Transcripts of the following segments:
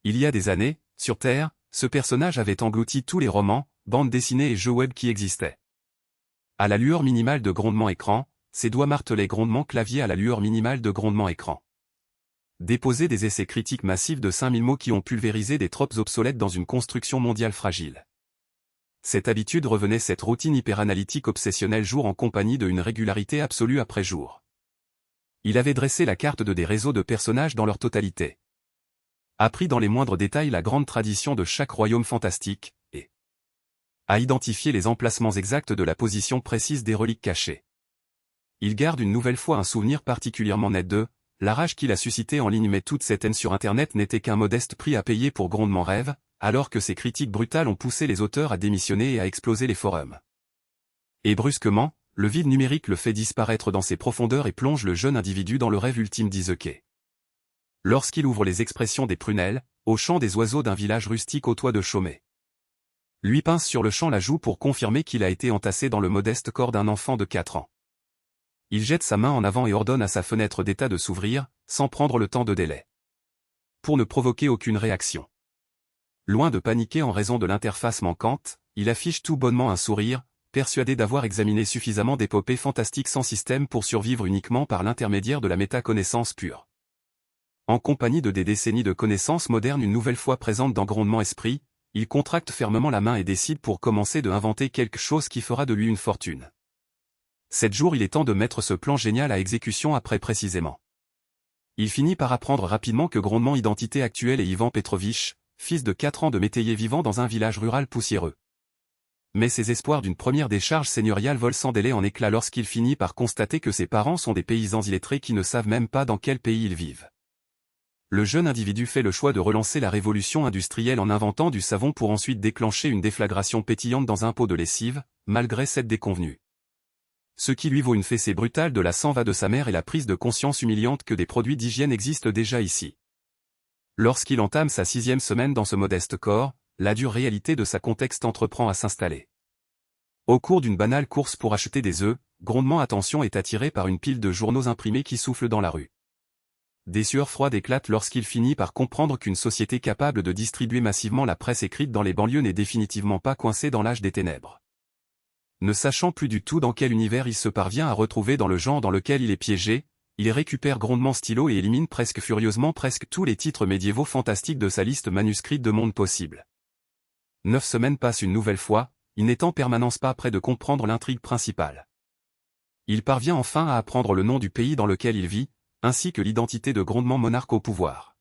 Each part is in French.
Il y a des années, sur Terre, ce personnage avait englouti tous les romans, bandes dessinées et jeux web qui existaient. À la lueur minimale de grondement écran, ses doigts martelaient grondement clavier à la lueur minimale de grondement écran. Déposer des essais critiques massifs de 5000 mots qui ont pulvérisé des tropes obsolètes dans une construction mondiale fragile. Cette habitude revenait, cette routine hyperanalytique obsessionnelle jour en compagnie d'une régularité absolue après jour. Il avait dressé la carte des réseaux de personnages dans leur totalité. Appris dans les moindres détails la grande tradition de chaque royaume fantastique, et a identifié les emplacements exacts de la position précise des reliques cachées. Il garde une nouvelle fois un souvenir particulièrement net de la rage qu'il a suscité en ligne, mais toute cette haine sur Internet n'était qu'un modeste prix à payer pour Grondement Rêve, alors que ces critiques brutales ont poussé les auteurs à démissionner et à exploser les forums. Et brusquement, le vide numérique le fait disparaître dans ses profondeurs et plonge le jeune individu dans le rêve ultime d'Isekai. Lorsqu'il ouvre les expressions des prunelles, au chant des oiseaux d'un village rustique au toit de chaumet. Lui pince sur le champ la joue pour confirmer qu'il a été entassé dans le modeste corps d'un enfant de 4 ans. Il jette sa main en avant et ordonne à sa fenêtre d'état de s'ouvrir, sans prendre le temps de délai. Pour ne provoquer aucune réaction. Loin de paniquer en raison de l'interface manquante, il affiche tout bonnement un sourire, persuadé d'avoir examiné suffisamment d'épopées fantastiques sans système pour survivre uniquement par l'intermédiaire de la méta-connaissance pure. En compagnie de des décennies de connaissances modernes une nouvelle fois présentes dans Grondement Esprit, il contracte fermement la main et décide pour commencer de inventer quelque chose qui fera de lui une fortune. 7 jours il est temps de mettre ce plan génial à exécution après précisément. Il finit par apprendre rapidement que Grondement identité actuelle est Ivan Petrovitch, fils de 4 ans de métayer vivant dans un village rural poussiéreux. Mais ses espoirs d'une première décharge seigneuriale volent sans délai en éclats lorsqu'il finit par constater que ses parents sont des paysans illettrés qui ne savent même pas dans quel pays ils vivent. Le jeune individu fait le choix de relancer la révolution industrielle en inventant du savon pour ensuite déclencher une déflagration pétillante dans un pot de lessive, malgré cette déconvenue. Ce qui lui vaut une fessée brutale de la sang-va de sa mère et la prise de conscience humiliante que des produits d'hygiène existent déjà ici. Lorsqu'il entame sa 6e semaine dans ce modeste corps, la dure réalité de sa contexte entreprend à s'installer. Au cours d'une banale course pour acheter des œufs, Grondement attention est attiré par une pile de journaux imprimés qui soufflent dans la rue. Des sueurs froides éclatent lorsqu'il finit par comprendre qu'une société capable de distribuer massivement la presse écrite dans les banlieues n'est définitivement pas coincée dans l'âge des ténèbres. Ne sachant plus du tout dans quel univers il se parvient à retrouver dans le genre dans lequel il est piégé, il récupère grondement stylo et élimine presque furieusement tous les titres médiévaux fantastiques de sa liste manuscrite de mondes possibles. 9 semaines passent une nouvelle fois, il n'est en permanence pas près de comprendre l'intrigue principale. Il parvient enfin à apprendre le nom du pays dans lequel il vit, ainsi que l'identité de Grondement monarque au pouvoir.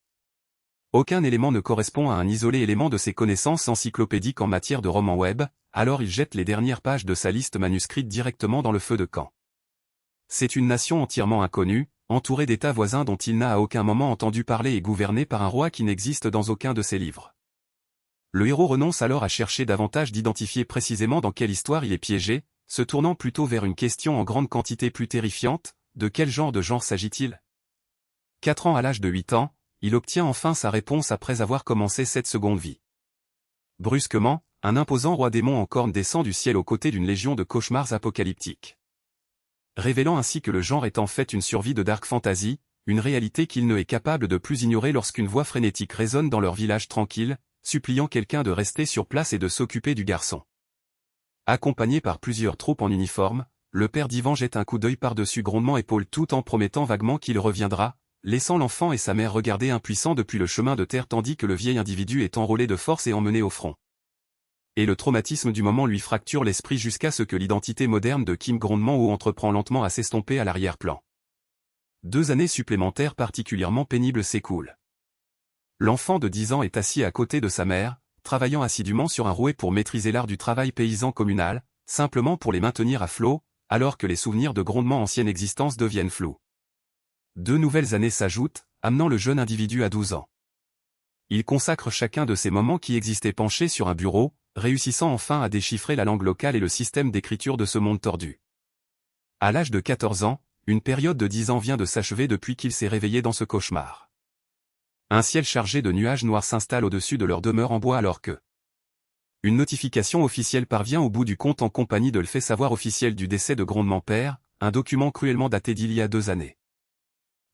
Aucun élément ne correspond à un isolé élément de ses connaissances encyclopédiques en matière de romans web, alors il jette les dernières pages de sa liste manuscrite directement dans le feu de camp. C'est une nation entièrement inconnue, entourée d'États voisins dont il n'a à aucun moment entendu parler et gouvernée par un roi qui n'existe dans aucun de ses livres. Le héros renonce alors à chercher davantage d'identifier précisément dans quelle histoire il est piégé, se tournant plutôt vers une question en grande quantité plus terrifiante, de quel genre de genre s'agit-il ? 4 ans à l'âge de 8 ans, il obtient enfin sa réponse après avoir commencé cette seconde vie. Brusquement, un imposant roi démon en corne descend du ciel aux côtés d'une légion de cauchemars apocalyptiques. Révélant ainsi que le genre est en fait une survie de dark fantasy, une réalité qu'il ne est capable de plus ignorer lorsqu'une voix frénétique résonne dans leur village tranquille, suppliant quelqu'un de rester sur place et de s'occuper du garçon. Accompagné par plusieurs troupes en uniforme, le père d'Ivan jette un coup d'œil par-dessus Grondement épaule tout en promettant vaguement qu'il reviendra, laissant l'enfant et sa mère regarder impuissants depuis le chemin de terre tandis que le vieil individu est enrôlé de force et emmené au front. Et le traumatisme du moment lui fracture l'esprit jusqu'à ce que l'identité moderne de Kim Grondement entreprend lentement à s'estomper à l'arrière-plan. 2 années supplémentaires particulièrement pénibles s'écoulent. L'enfant de 10 ans est assis à côté de sa mère, travaillant assidûment sur un rouet pour maîtriser l'art du travail paysan communal, simplement pour les maintenir à flot, alors que les souvenirs de Grondement ancienne existence deviennent flous. 2 nouvelles années s'ajoutent, amenant le jeune individu à 12 ans. Il consacre chacun de ces moments qui existaient penchés sur un bureau, réussissant enfin à déchiffrer la langue locale et le système d'écriture de ce monde tordu. À l'âge de 14 ans, une période de 10 ans vient de s'achever depuis qu'il s'est réveillé dans ce cauchemar. Un ciel chargé de nuages noirs s'installe au-dessus de leur demeure en bois alors que une notification officielle parvient au bout du compte en compagnie de le fait savoir officiel du décès de Grondement père, un document cruellement daté d'il y a 2 années.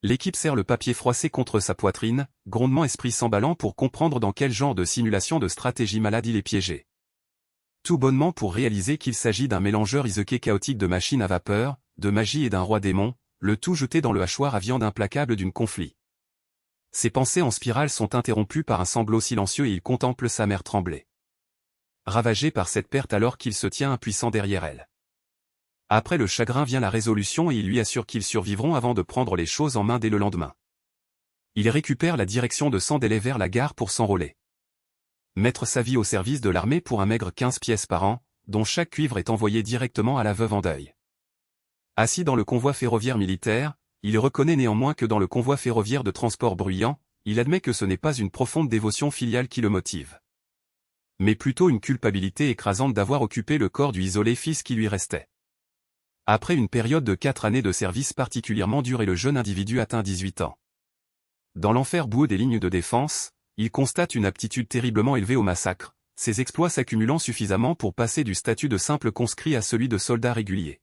L'équipe serre le papier froissé contre sa poitrine, grondement esprit s'emballant pour comprendre dans quel genre de simulation de stratégie malade il est piégé. Tout bonnement pour réaliser qu'il s'agit d'un mélangeur isekai chaotique de machines à vapeur, de magie et d'un roi démon, le tout jeté dans le hachoir à viande implacable d'une conflit. Ses pensées en spirale sont interrompues par un sanglot silencieux et il contemple sa mère trembler. Ravagé par cette perte alors qu'il se tient impuissant derrière elle. Après le chagrin vient la résolution et il lui assure qu'ils survivront avant de prendre les choses en main dès le lendemain. Il récupère la direction de Sandélé vers la gare pour s'enrôler. Mettre sa vie au service de l'armée pour un maigre 15 pièces par an, dont chaque cuivre est envoyé directement à la veuve en deuil. Assis dans le convoi ferroviaire militaire, il reconnaît néanmoins que dans le convoi ferroviaire de transport bruyant, il admet que ce n'est pas une profonde dévotion filiale qui le motive. Mais plutôt une culpabilité écrasante d'avoir occupé le corps du isolé fils qui lui restait. Après une période de 4 années de service particulièrement dure et le jeune individu atteint 18 ans. Dans l'enfer boueux des lignes de défense, il constate une aptitude terriblement élevée au massacre, ses exploits s'accumulant suffisamment pour passer du statut de simple conscrit à celui de soldat régulier.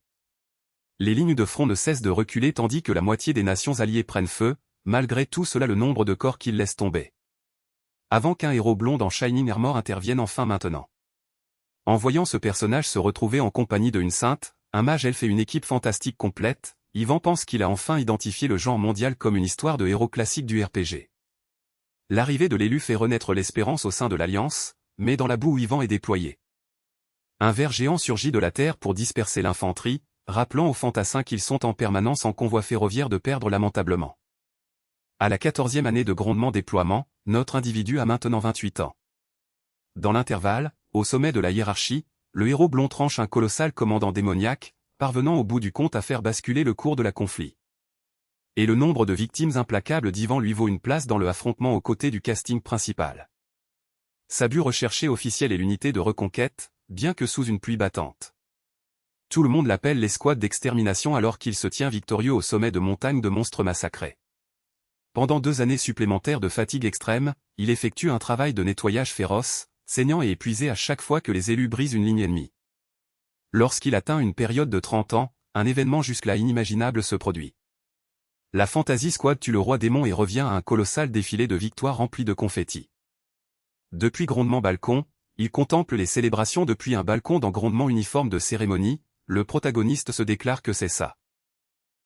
Les lignes de front ne cessent de reculer tandis que la moitié des nations alliées prennent feu, malgré tout cela le nombre de corps qu'il laisse tomber. Avant qu'un héros blond en Shining Armor intervienne enfin maintenant. En voyant ce personnage se retrouver en compagnie d'une sainte, un mage elfe et une équipe fantastique complète, Yvan pense qu'il a enfin identifié le genre mondial comme une histoire de héros classique du RPG. L'arrivée de l'élu fait renaître l'espérance au sein de l'Alliance, mais dans la boue où Yvan est déployé. Un ver géant surgit de la terre pour disperser l'infanterie, rappelant aux fantassins qu'ils sont en permanence en convoi ferroviaire de perdre lamentablement. À la 14e année de grondement déploiement, notre individu a maintenant 28 ans. Dans l'intervalle, au sommet de la hiérarchie, le héros blond tranche un colossal commandant démoniaque, parvenant au bout du compte à faire basculer le cours de la conflit. Et le nombre de victimes implacables d'Ivan lui vaut une place dans le affrontement aux côtés du casting principal. Sa but recherché officiel est l'unité de reconquête, bien que sous une pluie battante. Tout le monde l'appelle l'escouade d'extermination alors qu'il se tient victorieux au sommet de montagnes de monstres massacrés. Pendant 2 années supplémentaires de fatigue extrême, il effectue un travail de nettoyage féroce, saignant et épuisé à chaque fois que les élus brisent une ligne ennemie. Lorsqu'il atteint une période de 30 ans, un événement jusque-là inimaginable se produit. La Fantasy Squad tue le roi démon et revient à un colossal défilé de victoires rempli de confettis. Depuis Grondement Balcon, il contemple les célébrations depuis un balcon dans Grondement uniforme de cérémonie, le protagoniste se déclare que c'est ça.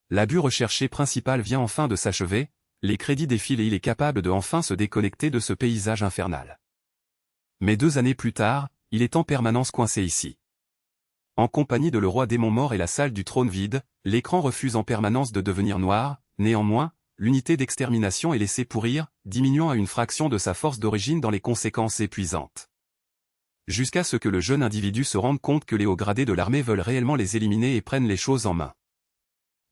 L'abus recherché principal vient enfin de s'achever, les crédits défilent et il est capable de enfin se déconnecter de ce paysage infernal. Mais 2 années plus tard, il est en permanence coincé ici. En compagnie de le roi démon mort et la salle du trône vide, l'écran refuse en permanence de devenir noir, néanmoins, l'unité d'extermination est laissée pourrir, diminuant à une fraction de sa force d'origine dans les conséquences épuisantes. Jusqu'à ce que le jeune individu se rende compte que les hauts gradés de l'armée veulent réellement les éliminer et prennent les choses en main.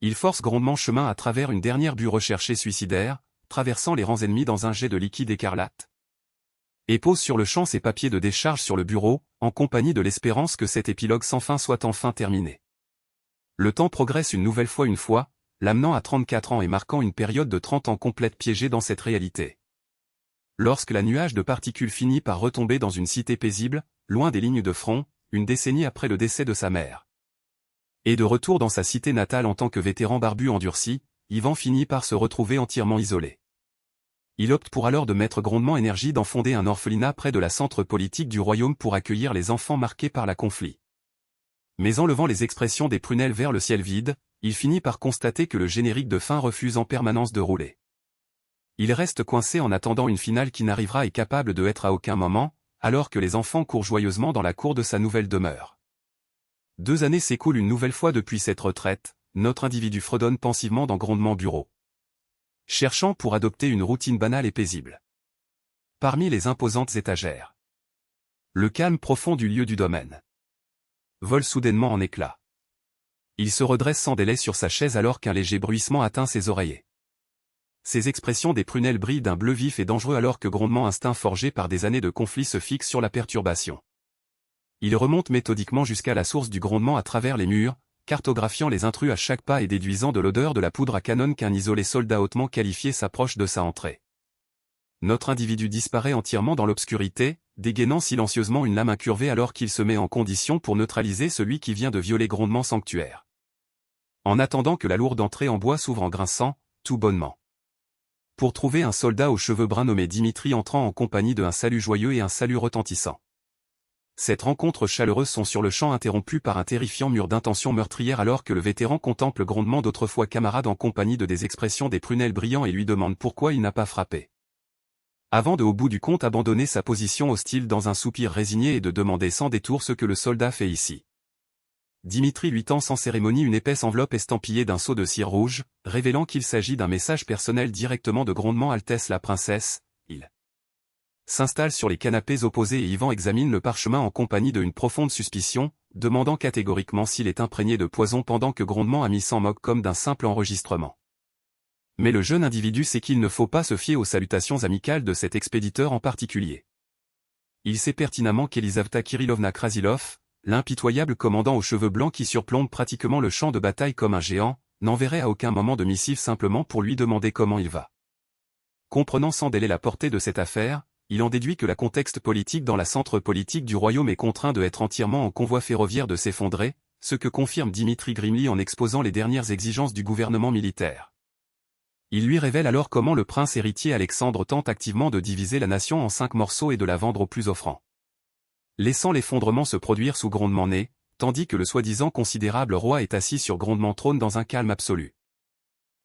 Il force grondement chemin à travers une dernière but recherchée suicidaire, traversant les rangs ennemis dans un jet de liquide écarlate. Et pose sur le champ ses papiers de décharge sur le bureau, en compagnie de l'espérance que cet épilogue sans fin soit enfin terminé. Le temps progresse une nouvelle fois, l'amenant à 34 ans et marquant une période de 30 ans complète piégée dans cette réalité. Lorsque la nuage de particules finit par retomber dans une cité paisible, loin des lignes de front, une décennie après le décès de sa mère. Et de retour dans sa cité natale en tant que vétéran barbu endurci, Yvan finit par se retrouver entièrement isolé. Il opte pour alors de mettre grondement énergie d'en fonder un orphelinat près de la centre politique du royaume pour accueillir les enfants marqués par la conflit. Mais en levant les expressions des prunelles vers le ciel vide, il finit par constater que le générique de fin refuse en permanence de rouler. Il reste coincé en attendant une finale qui n'arrivera et capable de être à aucun moment, alors que les enfants courent joyeusement dans la cour de sa nouvelle demeure. 2 années s'écoulent une nouvelle fois depuis cette retraite, notre individu fredonne pensivement dans Grondement bureau. Cherchant pour adopter une routine banale et paisible. Parmi les imposantes étagères. Le calme profond du lieu du domaine. Vole soudainement en éclats. Il se redresse sans délai sur sa chaise alors qu'un léger bruissement atteint ses oreillers. Ses expressions des prunelles brillent d'un bleu vif et dangereux alors que Grondement instinct forgé par des années de conflit se fixe sur la perturbation. Il remonte méthodiquement jusqu'à la source du grondement à travers les murs, cartographiant les intrus à chaque pas et déduisant de l'odeur de la poudre à canon qu'un isolé soldat hautement qualifié s'approche de sa entrée. Notre individu disparaît entièrement dans l'obscurité, dégainant silencieusement une lame incurvée alors qu'il se met en condition pour neutraliser celui qui vient de violer Grondement sanctuaire. En attendant que la lourde entrée en bois s'ouvre en grinçant, tout bonnement. Pour trouver un soldat aux cheveux bruns nommé Dimitri entrant en compagnie d'un salut joyeux et un salut retentissant. Cette rencontre chaleureuse sont sur le champ interrompue par un terrifiant mur d'intentions meurtrières alors que le vétéran contemple le grondement d'autrefois camarades en compagnie de des expressions des prunelles brillants et lui demande pourquoi il n'a pas frappé. Avant de au bout du compte abandonner sa position hostile dans un soupir résigné et de demander sans détour ce que le soldat fait ici. Dimitri lui tend sans cérémonie une épaisse enveloppe estampillée d'un sceau de cire rouge, révélant qu'il s'agit d'un message personnel directement de Grondement Altesse la princesse. Il s'installe sur les canapés opposés et Yvan examine le parchemin en compagnie d'une profonde suspicion, demandant catégoriquement s'il est imprégné de poison pendant que Grondement ami s'en moque comme d'un simple enregistrement. Mais le jeune individu sait qu'il ne faut pas se fier aux salutations amicales de cet expéditeur en particulier. Il sait pertinemment qu'Elizaveta Kirillovna Krasilov, l'impitoyable commandant aux cheveux blancs qui surplombe pratiquement le champ de bataille comme un géant, n'enverrait à aucun moment de missive simplement pour lui demander comment il va. Comprenant sans délai la portée de cette affaire, il en déduit que le contexte politique dans la centre politique du royaume est contraint de être entièrement en convoi ferroviaire de s'effondrer, ce que confirme Dimitri Grimly en exposant les dernières exigences du gouvernement militaire. Il lui révèle alors comment le prince héritier Alexandre tente activement de diviser la nation en 5 morceaux et de la vendre aux plus offrants. Laissant l'effondrement se produire sous Grondement né, tandis que le soi-disant considérable roi est assis sur Grondement trône dans un calme absolu.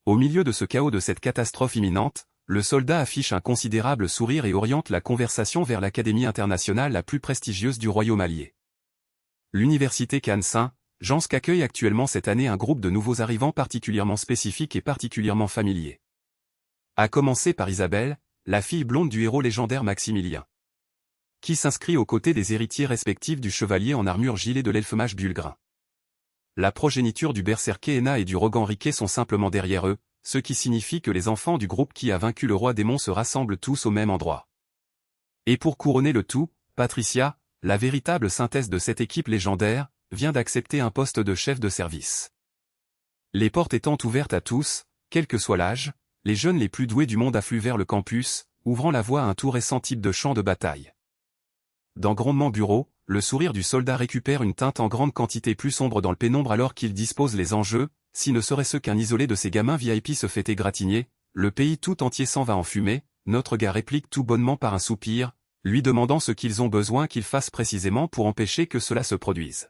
Au milieu de ce chaos de cette catastrophe imminente, le soldat affiche un considérable sourire et oriente la conversation vers l'académie internationale la plus prestigieuse du royaume allié. L'université Cannes-Saint-Jean accueille actuellement cette année un groupe de nouveaux arrivants particulièrement spécifiques et particulièrement familiers. À commencer par Isabelle, la fille blonde du héros légendaire Maximilien, qui s'inscrit aux côtés des héritiers respectifs du chevalier en armure gilet de l'Elfemage Bulgrin. La progéniture du berserker Héna et du Rogan Riquet sont simplement derrière eux, ce qui signifie que les enfants du groupe qui a vaincu le roi démon se rassemblent tous au même endroit. Et pour couronner le tout, Patricia, la véritable synthèse de cette équipe légendaire, vient d'accepter un poste de chef de service. Les portes étant ouvertes à tous, quel que soit l'âge, les jeunes les plus doués du monde affluent vers le campus, ouvrant la voie à un tout récent type de champ de bataille. Dans Grondement Bureau, le sourire du soldat récupère une teinte en grande quantité plus sombre dans le pénombre alors qu'il dispose les enjeux, si ne serait-ce qu'un isolé de ces gamins VIP se fait égratigner, le pays tout entier s'en va en fumée, notre gars réplique tout bonnement par un soupir, lui demandant ce qu'ils ont besoin qu'il fasse précisément pour empêcher que cela se produise.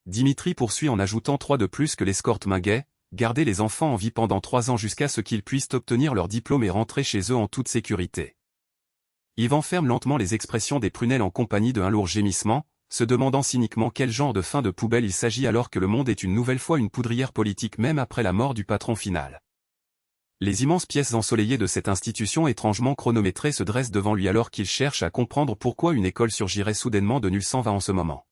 Dimitri poursuit en ajoutant 3 de plus que l'escorte Minguet, garder les enfants en vie pendant 3 ans jusqu'à ce qu'ils puissent obtenir leur diplôme et rentrer chez eux en toute sécurité. Yvan ferme lentement les expressions des prunelles en compagnie d'un lourd gémissement, se demandant cyniquement quel genre de fin de poubelle il s'agit alors que le monde est une nouvelle fois une poudrière politique même après la mort du patron final. Les immenses pièces ensoleillées de cette institution étrangement chronométrée se dressent devant lui alors qu'il cherche à comprendre pourquoi une école surgirait soudainement de nulle s'en va en ce moment.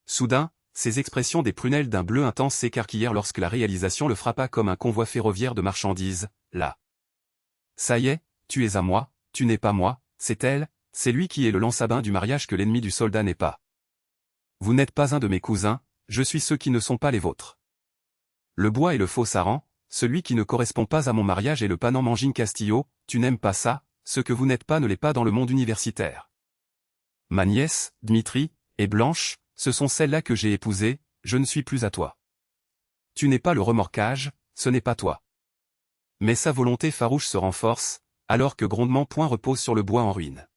Soudain, ces expressions des prunelles d'un bleu intense s'écarquillèrent lorsque la réalisation le frappa comme un convoi ferroviaire de marchandises, là. Ça y est, tu es à moi, tu n'es pas moi, c'est elle, c'est lui qui est le lance-abin du mariage que l'ennemi du soldat n'est pas. Vous n'êtes pas un de mes cousins, je suis ceux qui ne sont pas les vôtres. Le bois est le faux Saran, celui qui ne correspond pas à mon mariage est le Panam Mangine Castillo, tu n'aimes pas ça, ce que vous n'êtes pas ne l'est pas dans le monde universitaire. Ma nièce, Dmitri, et Blanche, ce sont celles-là que j'ai épousées, je ne suis plus à toi. Tu n'es pas le remorquage, ce n'est pas toi. Mais sa volonté farouche se renforce, alors que Grondement point repose sur le bois en ruine.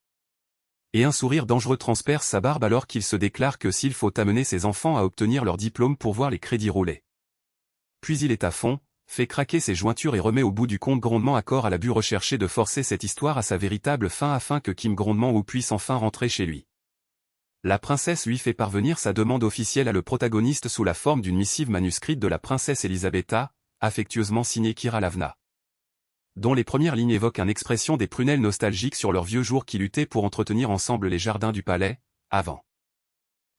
Et un sourire dangereux transperce sa barbe alors qu'il se déclare que s'il faut amener ses enfants à obtenir leur diplôme pour voir les crédits rouler. Puis il est à fond, fait craquer ses jointures et remet au bout du compte Grondement accord à la but recherché de forcer cette histoire à sa véritable fin afin que Kim Grondement puisse enfin rentrer chez lui. La princesse lui fait parvenir sa demande officielle à le protagoniste sous la forme d'une missive manuscrite de la princesse Elisabetta, affectueusement signée Kira Lavna, dont les premières lignes évoquent une expression des prunelles nostalgiques sur leurs vieux jours qui luttaient pour entretenir ensemble les jardins du palais, avant.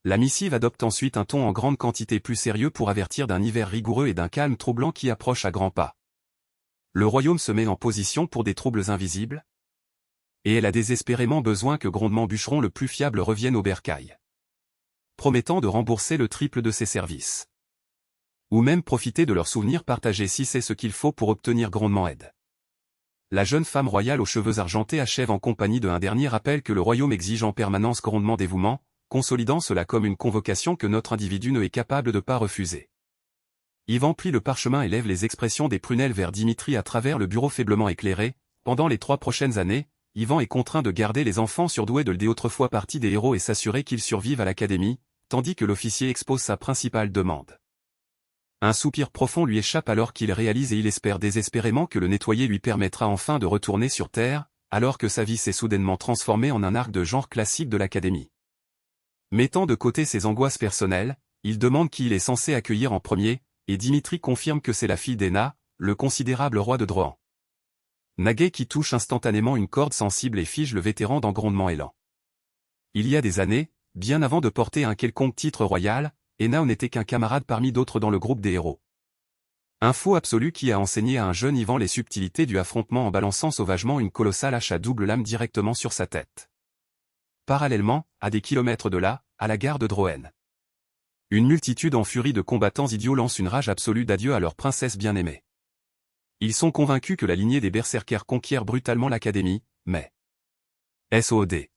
La missive adopte ensuite un ton en grande quantité plus sérieux pour avertir d'un hiver rigoureux et d'un calme troublant qui approche à grands pas. Le royaume se met en position pour des troubles invisibles, et elle a désespérément besoin que Grondement Bûcheron le plus fiable revienne au bercail, promettant de rembourser le triple de ses services. Ou même profiter de leurs souvenirs partagés si c'est ce qu'il faut pour obtenir grandement aide. La jeune femme royale aux cheveux argentés achève en compagnie d'un dernier rappel que le royaume exige en permanence grandement dévouement, consolidant cela comme une convocation que notre individu ne est capable de pas refuser. Yvan plie le parchemin et lève les expressions des prunelles vers Dimitri à travers le bureau faiblement éclairé. Pendant les 3 prochaines années, Yvan est contraint de garder les enfants surdoués de l'D autrefois partie des héros et s'assurer qu'ils survivent à l'académie, tandis que l'officier expose sa principale demande. Un soupir profond lui échappe alors qu'il réalise et il espère désespérément que le nettoyer lui permettra enfin de retourner sur Terre, alors que sa vie s'est soudainement transformée en un arc de genre classique de l'académie. Mettant de côté ses angoisses personnelles, il demande qui il est censé accueillir en premier, et Dimitri confirme que c'est la fille d'Ena, le considérable roi de Drohan. Nagay qui touche instantanément une corde sensible et fige le vétéran d'un grondement élan. Il y a des années, bien avant de porter un quelconque titre royal, Ena n'était qu'un camarade parmi d'autres dans le groupe des héros. Un faux absolu qui a enseigné à un jeune Yvan les subtilités du affrontement en balançant sauvagement une colossale hache à double lame directement sur sa tête. Parallèlement, à des kilomètres de là, à la gare de Drohan. Une multitude en furie de combattants idiots lance une rage absolue d'adieu à leur princesse bien-aimée. Ils sont convaincus que la lignée des berserkers conquiert brutalement l'académie, mais SOD.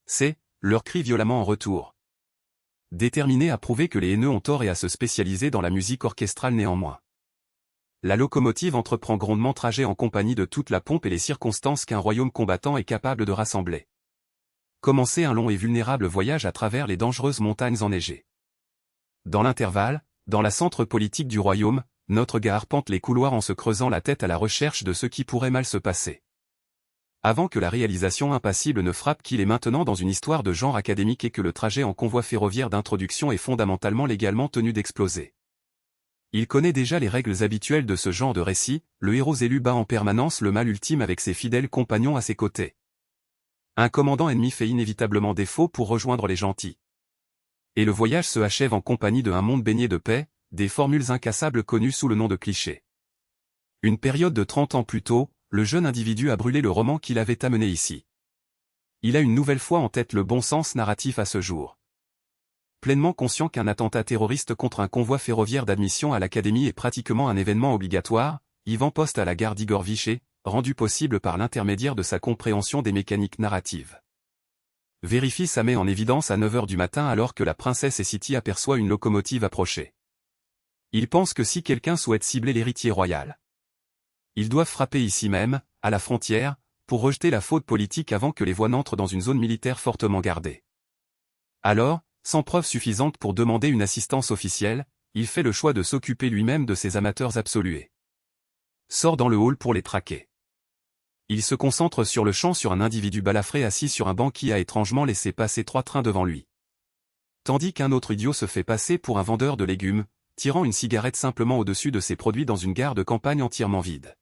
C'est, leur crie violemment en retour. Déterminés à prouver que les haineux ont tort et à se spécialiser dans la musique orchestrale néanmoins. La locomotive entreprend grandement trajet en compagnie de toute la pompe et les circonstances qu'un royaume combattant est capable de rassembler. Commencer un long et vulnérable voyage à travers les dangereuses montagnes enneigées. Dans l'intervalle, dans la centre politique du royaume, notre gars arpente les couloirs en se creusant la tête à la recherche de ce qui pourrait mal se passer. Avant que la réalisation impassible ne frappe qu'il est maintenant dans une histoire de genre académique et que le trajet en convoi ferroviaire d'introduction est fondamentalement légalement tenu d'exploser. Il connaît déjà les règles habituelles de ce genre de récit, le héros élu bat en permanence le mal ultime avec ses fidèles compagnons à ses côtés. Un commandant ennemi fait inévitablement défaut pour rejoindre les gentils. Et le voyage se achève en compagnie d'un monde baigné de paix, des formules incassables connues sous le nom de clichés. Une période de 30 ans plus tôt, le jeune individu a brûlé le roman qui l'avait amené ici. Il a une nouvelle fois en tête le bon sens narratif à ce jour. Pleinement conscient qu'un attentat terroriste contre un convoi ferroviaire d'admission à l'académie est pratiquement un événement obligatoire, Yvan poste à la gare d'Igor Vichet, rendu possible par l'intermédiaire de sa compréhension des mécaniques narratives. Vérifie sa met en évidence à 9 h du matin alors que la princesse et City aperçoit une locomotive approcher. Il pense que si quelqu'un souhaite cibler l'héritier royal, ils doivent frapper ici même, à la frontière, pour rejeter la faute politique avant que les voix n'entrent dans une zone militaire fortement gardée. Alors, sans preuve suffisante pour demander une assistance officielle, il fait le choix de s'occuper lui-même de ces amateurs absolués. Sort dans le hall pour les traquer. Il se concentre sur le champ sur un individu balafré assis sur un banc qui a étrangement laissé passer 3 trains devant lui. Tandis qu'un autre idiot se fait passer pour un vendeur de légumes, tirant une cigarette simplement au-dessus de ses produits dans une gare de campagne entièrement vide.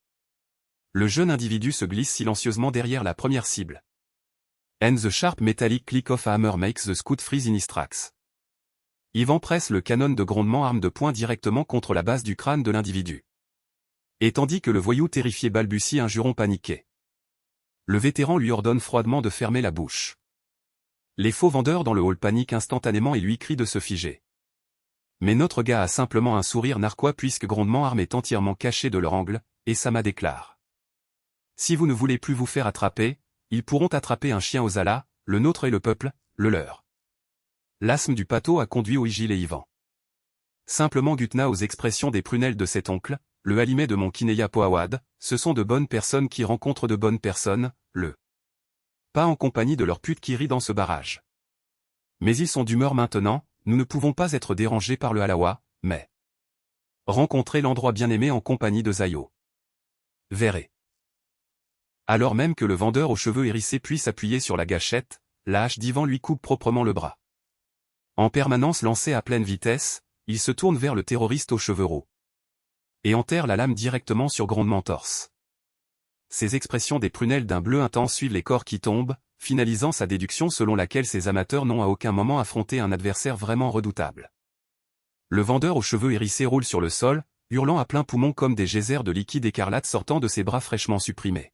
Le jeune individu se glisse silencieusement derrière la première cible. And the sharp metallic click of a hammer makes the scout freeze in his tracks. Yvan presse le canon de grondement arme de poing directement contre la base du crâne de l'individu. Et tandis que le voyou terrifié balbutie un juron paniqué, le vétéran lui ordonne froidement de fermer la bouche. Les faux vendeurs dans le hall paniquent instantanément et lui crient de se figer. Mais notre gars a simplement un sourire narquois puisque grondement arme est entièrement caché de leur angle, et Sama déclare. Si vous ne voulez plus vous faire attraper, ils pourront attraper un chien aux alas, le nôtre et le peuple, le leur. L'asthme du pâteau a conduit Oigil et Yvan. Simplement Gutna aux expressions des prunelles de cet oncle, le Halimé de mon Kineya Poawad, ce sont de bonnes personnes qui rencontrent de bonnes personnes, pas en compagnie de leur pute qui rit dans ce barrage. Mais ils sont d'humeur maintenant, nous ne pouvons pas être dérangés par le Halawa, mais rencontrer l'endroit bien-aimé en compagnie de Zayo. Verrez. Alors même que le vendeur aux cheveux hérissés puisse s'appuyer sur la gâchette, la hache d'Yvan lui coupe proprement le bras. En permanence lancé à pleine vitesse, il se tourne vers le terroriste aux cheveux roux. Et enterre la lame directement sur grondement torse. Ces expressions des prunelles d'un bleu intense suivent les corps qui tombent, finalisant sa déduction selon laquelle ces amateurs n'ont à aucun moment affronté un adversaire vraiment redoutable. Le vendeur aux cheveux hérissés roule sur le sol, hurlant à plein poumon comme des geysers de liquide écarlate sortant de ses bras fraîchement supprimés.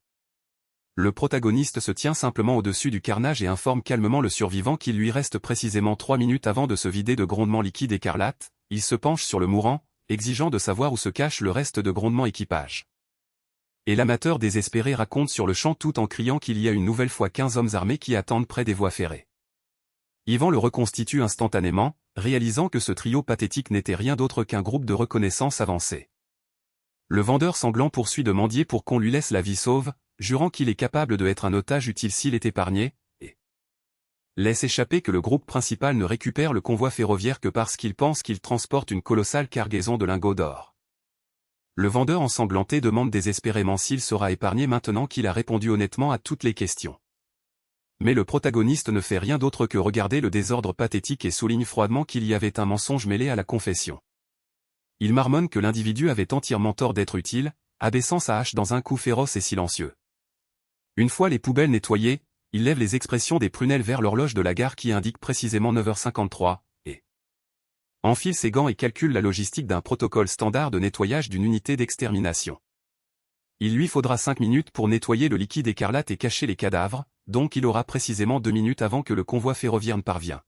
Le protagoniste se tient simplement au-dessus du carnage et informe calmement le survivant qu'il lui reste précisément 3 minutes avant de se vider de grondement liquide écarlate. Il se penche sur le mourant, exigeant de savoir où se cache le reste de grondement équipage. Et l'amateur désespéré raconte sur le champ tout en criant qu'il y a une nouvelle fois 15 hommes armés qui attendent près des voies ferrées. Yvan le reconstitue instantanément, réalisant que ce trio pathétique n'était rien d'autre qu'un groupe de reconnaissance avancé. Le vendeur sanglant poursuit de mendier pour qu'on lui laisse la vie sauve, jurant qu'il est capable de être un otage utile s'il est épargné, et laisse échapper que le groupe principal ne récupère le convoi ferroviaire que parce qu'il pense qu'il transporte une colossale cargaison de lingots d'or. Le vendeur ensanglanté demande désespérément s'il sera épargné maintenant qu'il a répondu honnêtement à toutes les questions. Mais le protagoniste ne fait rien d'autre que regarder le désordre pathétique et souligne froidement qu'il y avait un mensonge mêlé à la confession. Il marmonne que l'individu avait entièrement tort d'être utile, abaissant sa hache dans un coup féroce et silencieux. Une fois les poubelles nettoyées, il lève les expressions des prunelles vers l'horloge de la gare qui indique précisément 9h53, et enfile ses gants et calcule la logistique d'un protocole standard de nettoyage d'une unité d'extermination. Il lui faudra 5 minutes pour nettoyer le liquide écarlate et cacher les cadavres, donc il aura précisément 2 minutes avant que le convoi ferroviaire ne parvienne.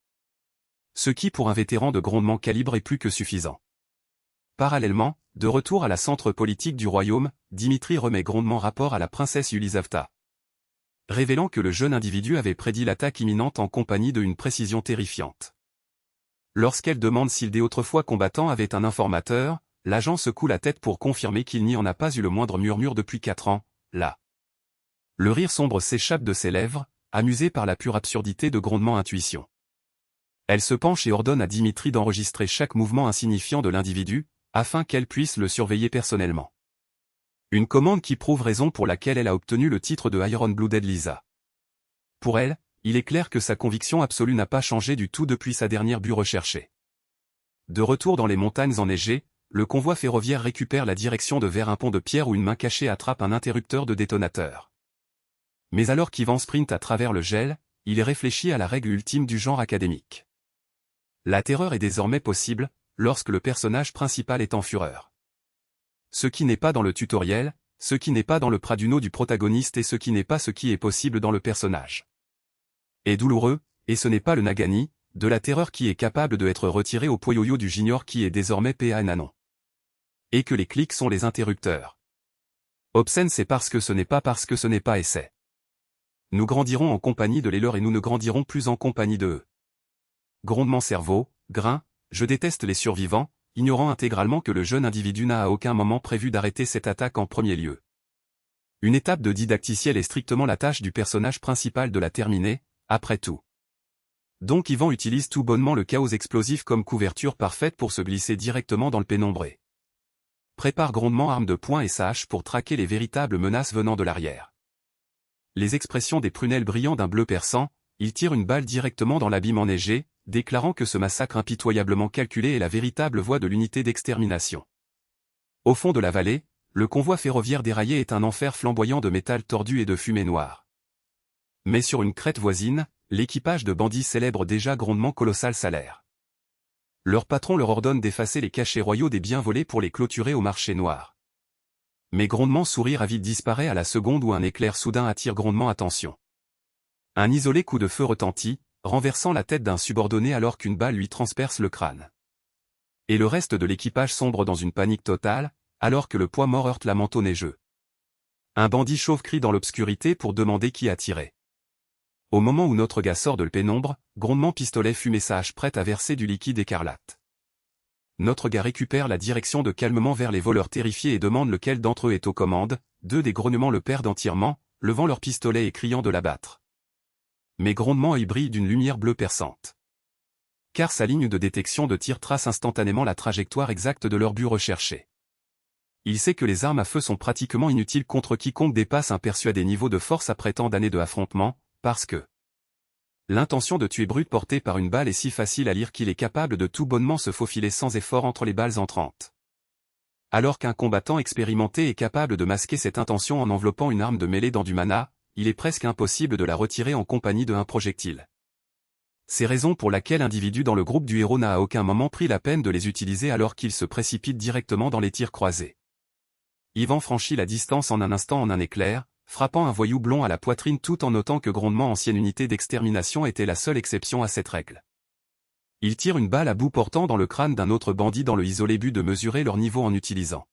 Ce qui pour un vétéran de grondement calibre est plus que suffisant. Parallèlement, de retour à la centre politique du royaume, Dimitri remet grondement rapport à la princesse Yelizaveta, révélant que le jeune individu avait prédit l'attaque imminente en compagnie d'une précision terrifiante. Lorsqu'elle demande s'il des autrefois combattants avait un informateur, l'agent secoue la tête pour confirmer qu'il n'y en a pas eu le moindre murmure depuis 4 ans, là. Le rire sombre s'échappe de ses lèvres, amusé par la pure absurdité de grondement intuition. Elle se penche et ordonne à Dimitri d'enregistrer chaque mouvement insignifiant de l'individu, afin qu'elle puisse le surveiller personnellement. Une commande qui prouve raison pour laquelle elle a obtenu le titre de Iron-Blooded Lisa. Pour elle, il est clair que sa conviction absolue n'a pas changé du tout depuis sa dernière but recherchée. De retour dans les montagnes enneigées, le convoi ferroviaire récupère la direction vers un pont de pierre où une main cachée attrape un interrupteur de détonateur. Mais alors qu'Ivan sprint à travers le gel, il réfléchit à la règle ultime du genre académique. La terreur est désormais possible, lorsque le personnage principal est en fureur. Ce qui n'est pas dans le tutoriel, ce qui n'est pas dans le Praduno du protagoniste et ce qui n'est pas ce qui est possible dans le personnage. Est douloureux, et ce n'est pas le Nagani, de la terreur qui est capable de être retirée au poyoyo du junior qui est désormais PA Nanon. Et que les clics sont les interrupteurs. Obscène c'est parce que ce n'est pas essai. Nous grandirons en compagnie de les leurs et nous ne grandirons plus en compagnie de eux. Grondement cerveau, grain, je déteste les survivants, ignorant intégralement que le jeune individu n'a à aucun moment prévu d'arrêter cette attaque en premier lieu. Une étape de didacticiel est strictement la tâche du personnage principal de la terminer, après tout. Donc Ivan utilise tout bonnement le chaos explosif comme couverture parfaite pour se glisser directement dans le pénombré. Prépare grondement arme de poing et sa hache pour traquer les véritables menaces venant de l'arrière. Les expressions des prunelles brillant d'un bleu perçant, il tire une balle directement dans l'abîme enneigé, déclarant que ce massacre impitoyablement calculé est la véritable voie de l'unité d'extermination. Au fond de la vallée, le convoi ferroviaire déraillé est un enfer flamboyant de métal tordu et de fumée noire. Mais sur une crête voisine, l'équipage de bandits célèbre déjà grondement colossal salaire. Leur patron leur ordonne d'effacer les cachets royaux des biens volés pour les clôturer au marché noir. Mais grondement sourire avide disparaît à la seconde où un éclair soudain attire grondement attention. Un isolé coup de feu retentit, renversant la tête d'un subordonné alors qu'une balle lui transperce le crâne. Et le reste de l'équipage sombre dans une panique totale, alors que le poids mort heurte la manteau neigeux. Un bandit chauve crie dans l'obscurité pour demander qui a tiré. Au moment où notre gars sort de la pénombre, grondement pistolet fume et sa hache prête à verser du liquide écarlate. Notre gars récupère la direction de calmement vers les voleurs terrifiés et demande lequel d'entre eux est aux commandes, 2 des grognements le perdent entièrement, levant leur pistolet et criant de l'abattre. Mais grondement y brille d'une lumière bleue perçante. Car sa ligne de détection de tir trace instantanément la trajectoire exacte de leur but recherché. Il sait que les armes à feu sont pratiquement inutiles contre quiconque dépasse un persuadé niveau de force après tant d'années de affrontement, parce que l'intention de tuer brute portée par une balle est si facile à lire qu'il est capable de tout bonnement se faufiler sans effort entre les balles entrantes. Alors qu'un combattant expérimenté est capable de masquer cette intention en enveloppant une arme de mêlée dans du mana, il est presque impossible de la retirer en compagnie d'un projectile. C'est raison pour laquelle l'individu dans le groupe du héros n'a à aucun moment pris la peine de les utiliser alors qu'il se précipite directement dans les tirs croisés. Ivan franchit la distance en un instant en un éclair, frappant un voyou blond à la poitrine tout en notant que grondement ancienne unité d'extermination était la seule exception à cette règle. Il tire une balle à bout portant dans le crâne d'un autre bandit dans le isolé but de mesurer leur niveau en utilisant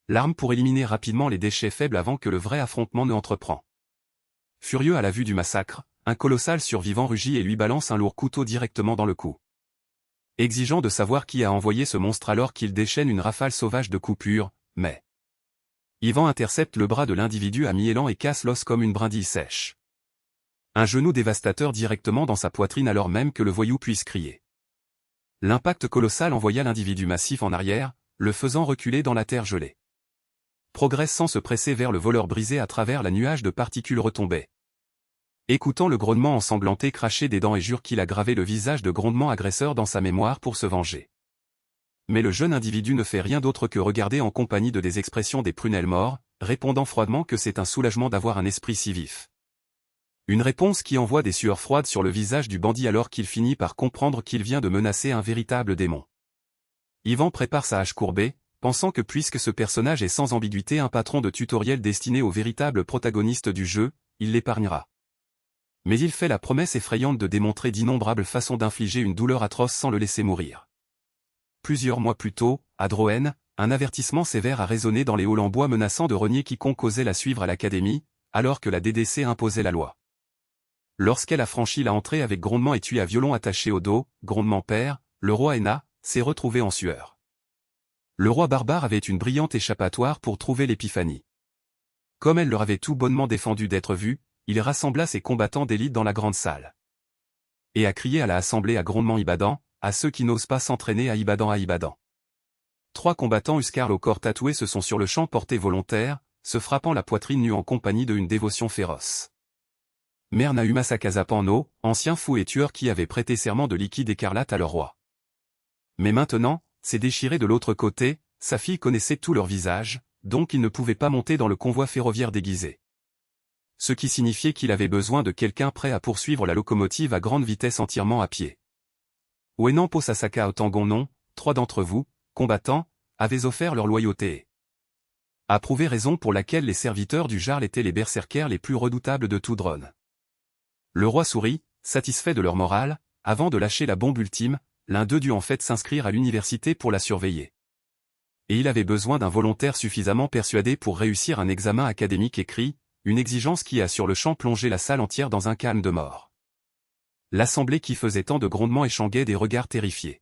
l'arme pour éliminer rapidement les déchets faibles avant que le vrai affrontement ne entreprend. Furieux à la vue du massacre, un colossal survivant rugit et lui balance un lourd couteau directement dans le cou. exigeant de savoir qui a envoyé ce monstre alors qu'il déchaîne une rafale sauvage de coupures, mais... Yvan intercepte le bras de l'individu à mi-élan et casse l'os comme une brindille sèche. Un genou dévastateur directement dans sa poitrine alors même que le voyou puisse crier. L'impact colossal envoya l'individu massif en arrière, le faisant reculer dans la terre gelée. Progresse sans se presser vers le voleur brisé à travers la nuage de particules retombées. Écoutant le grognement ensanglanté cracher des dents et jure qu'il a gravé le visage de grondement agresseur dans sa mémoire pour se venger. Mais le jeune individu ne fait rien d'autre que regarder en compagnie de des expressions des prunelles morts, répondant froidement que c'est un soulagement d'avoir un esprit si vif. Une réponse qui envoie des sueurs froides sur le visage du bandit alors qu'il finit par comprendre qu'il vient de menacer un véritable démon. Yvan prépare sa hache courbée, pensant que puisque ce personnage est sans ambiguïté un patron de tutoriel destiné aux véritables protagonistes du jeu, il l'épargnera. Mais il fait la promesse effrayante de démontrer d'innombrables façons d'infliger une douleur atroce sans le laisser mourir. Plusieurs mois plus tôt, à Drohen, un avertissement sévère a résonné dans les halls en bois menaçant de renier quiconque osait la suivre à l'académie, alors que la DDC imposait la loi. Lorsqu'elle a franchi la entrée avec grondement et tui à violon attaché au dos, grondement père, le roi Enna s'est retrouvé en sueur. Le roi barbare avait une brillante échappatoire pour trouver l'épiphanie. Comme elle leur avait tout bonnement défendu d'être vue, il rassembla ses combattants d'élite dans la grande salle. Et a crié à la assemblée à grondement Ibadan, à ceux qui n'osent pas s'entraîner à Ibadan. 3 combattants Uskar au corps tatoué se sont sur le champ portés volontaires, se frappant la poitrine nue en compagnie d'une dévotion féroce. Merne Umasakaza Pano, ancien fou et tueur qui avait prêté serment de liquide écarlate à leur roi. Mais maintenant, c'est déchiré de l'autre côté, sa fille connaissait tout leur visage, donc il ne pouvait pas monter dans le convoi ferroviaire déguisé. Ce qui signifiait qu'il avait besoin de quelqu'un prêt à poursuivre la locomotive à grande vitesse entièrement à pied. Uenampo Sasaka Otangon non, 3 d'entre vous, combattants, avaient offert leur loyauté. Approuvé raison pour laquelle les serviteurs du Jarl étaient les berserkers les plus redoutables de tout Drone. Le roi sourit, satisfait de leur morale, avant de lâcher la bombe ultime, l'un d'eux dut en fait s'inscrire à l'université pour la surveiller. Et il avait besoin d'un volontaire suffisamment persuadé pour réussir un examen académique écrit, une exigence qui a sur le champ plongé la salle entière dans un calme de mort. L'assemblée qui faisait tant de grondements échangeait des regards terrifiés.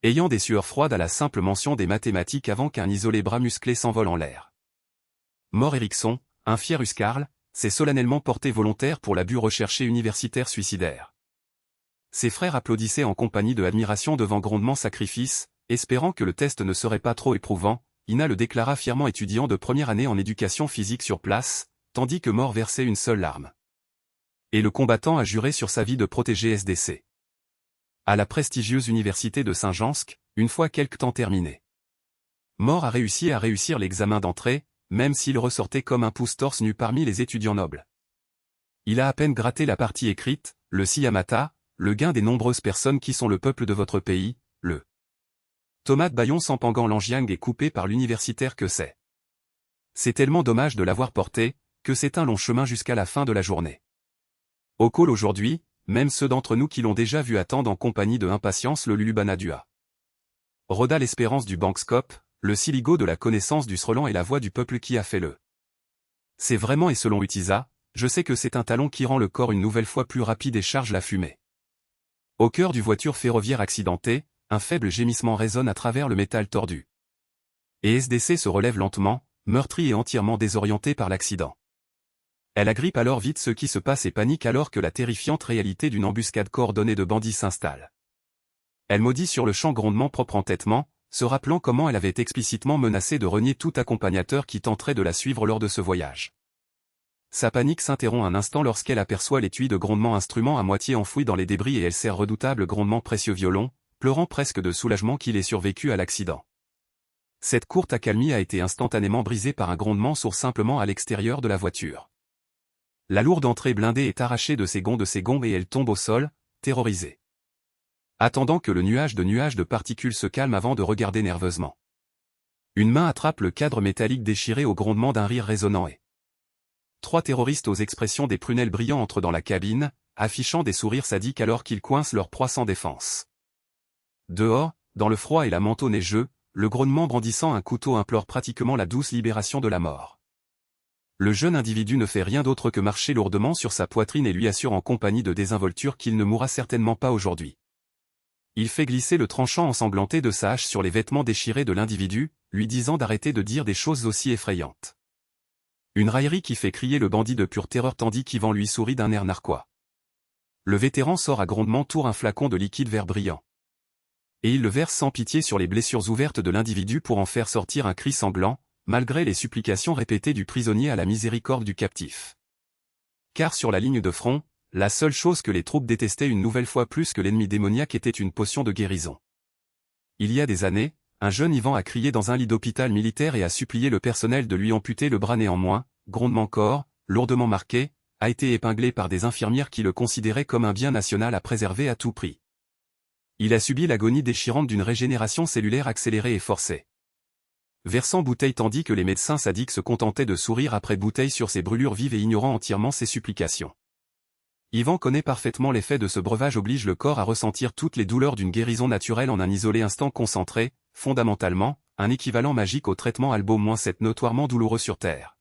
Ayant des sueurs froides à la simple mention des mathématiques avant qu'un isolé bras musclé s'envole en l'air. Mort Eriksson, un fier Uskarl, s'est solennellement porté volontaire pour l'abus recherché universitaire suicidaire. Ses frères applaudissaient en compagnie de admiration devant grondement sacrifice, espérant que le test ne serait pas trop éprouvant. Ina le déclara fièrement étudiant de première année en éducation physique sur place, tandis que Mort versait une seule larme. Et le combattant a juré sur sa vie de protéger SDC. À la prestigieuse université de Saint-Jansk, une fois quelque temps terminé. Mort a réussi à réussir l'examen d'entrée, même s'il ressortait comme un pouce torse nu parmi les étudiants nobles. Il a à peine gratté la partie écrite, le Siyamata, le gain des nombreuses personnes qui sont le peuple de votre pays, le tomate baillon Sampangan Lanjiang est coupé par l'universitaire que c'est. C'est tellement dommage de l'avoir porté, que c'est un long chemin jusqu'à la fin de la journée. Au call aujourd'hui, même ceux d'entre nous qui l'ont déjà vu attendent en compagnie de impatience le Lulubanadua. Roda l'espérance du Bankscope, le siligo de la connaissance du Srelan et la voix du peuple qui a fait le. C'est vraiment et selon Utiza, je sais que c'est un talon qui rend le corps une nouvelle fois plus rapide et charge la fumée. Au cœur du voiture ferroviaire accidentée, un faible gémissement résonne à travers le métal tordu. Et SDC se relève lentement, meurtri et entièrement désorienté par l'accident. Elle agrippe alors vite ce qui se passe et panique alors que la terrifiante réalité d'une embuscade coordonnée de bandits s'installe. Elle maudit sur le champ grondement propre entêtement, se rappelant comment elle avait explicitement menacé de renier tout accompagnateur qui tenterait de la suivre lors de ce voyage. Sa panique s'interrompt un instant lorsqu'elle aperçoit l'étui de grondement instrument à moitié enfoui dans les débris et elle serre redoutable grondement précieux violon, pleurant presque de soulagement qu'il ait survécu à l'accident. Cette courte accalmie a été instantanément brisée par un grondement sourd simplement à l'extérieur de la voiture. La lourde entrée blindée est arrachée de ses gonds et elle tombe au sol, terrorisée. Attendant que le nuage de particules se calme avant de regarder nerveusement. Une main attrape le cadre métallique déchiré au grondement d'un rire résonnant et 3 terroristes aux expressions des prunelles brillants entrent dans la cabine, affichant des sourires sadiques alors qu'ils coincent leur proie sans défense. Dehors, dans le froid et la manteau neigeux, le grognement brandissant un couteau implore pratiquement la douce libération de la mort. Le jeune individu ne fait rien d'autre que marcher lourdement sur sa poitrine et lui assure en compagnie de désinvolture qu'il ne mourra certainement pas aujourd'hui. Il fait glisser le tranchant ensanglanté de sa hache sur les vêtements déchirés de l'individu, lui disant d'arrêter de dire des choses aussi effrayantes. Une raillerie qui fait crier le bandit de pure terreur tandis qu'Ivan lui sourit d'un air narquois. Le vétéran sort à grondement tour un flacon de liquide vert brillant. Et il le verse sans pitié sur les blessures ouvertes de l'individu pour en faire sortir un cri sanglant, malgré les supplications répétées du prisonnier à la miséricorde du captif. Car sur la ligne de front, la seule chose que les troupes détestaient une nouvelle fois plus que l'ennemi démoniaque était une potion de guérison. Il y a des années, un jeune Ivan a crié dans un lit d'hôpital militaire et a supplié le personnel de lui amputer le bras. Néanmoins, grondement corps, lourdement marqué, a été épinglé par des infirmières qui le considéraient comme un bien national à préserver à tout prix. Il a subi l'agonie déchirante d'une régénération cellulaire accélérée et forcée. Versant bouteille tandis que les médecins sadiques se contentaient de sourire après bouteille sur ses brûlures vives et ignorant entièrement ses supplications. Ivan connaît parfaitement l'effet de ce breuvage oblige le corps à ressentir toutes les douleurs d'une guérison naturelle en un isolé instant concentré, fondamentalement, un équivalent magique au traitement Albo-7 notoirement douloureux sur Terre.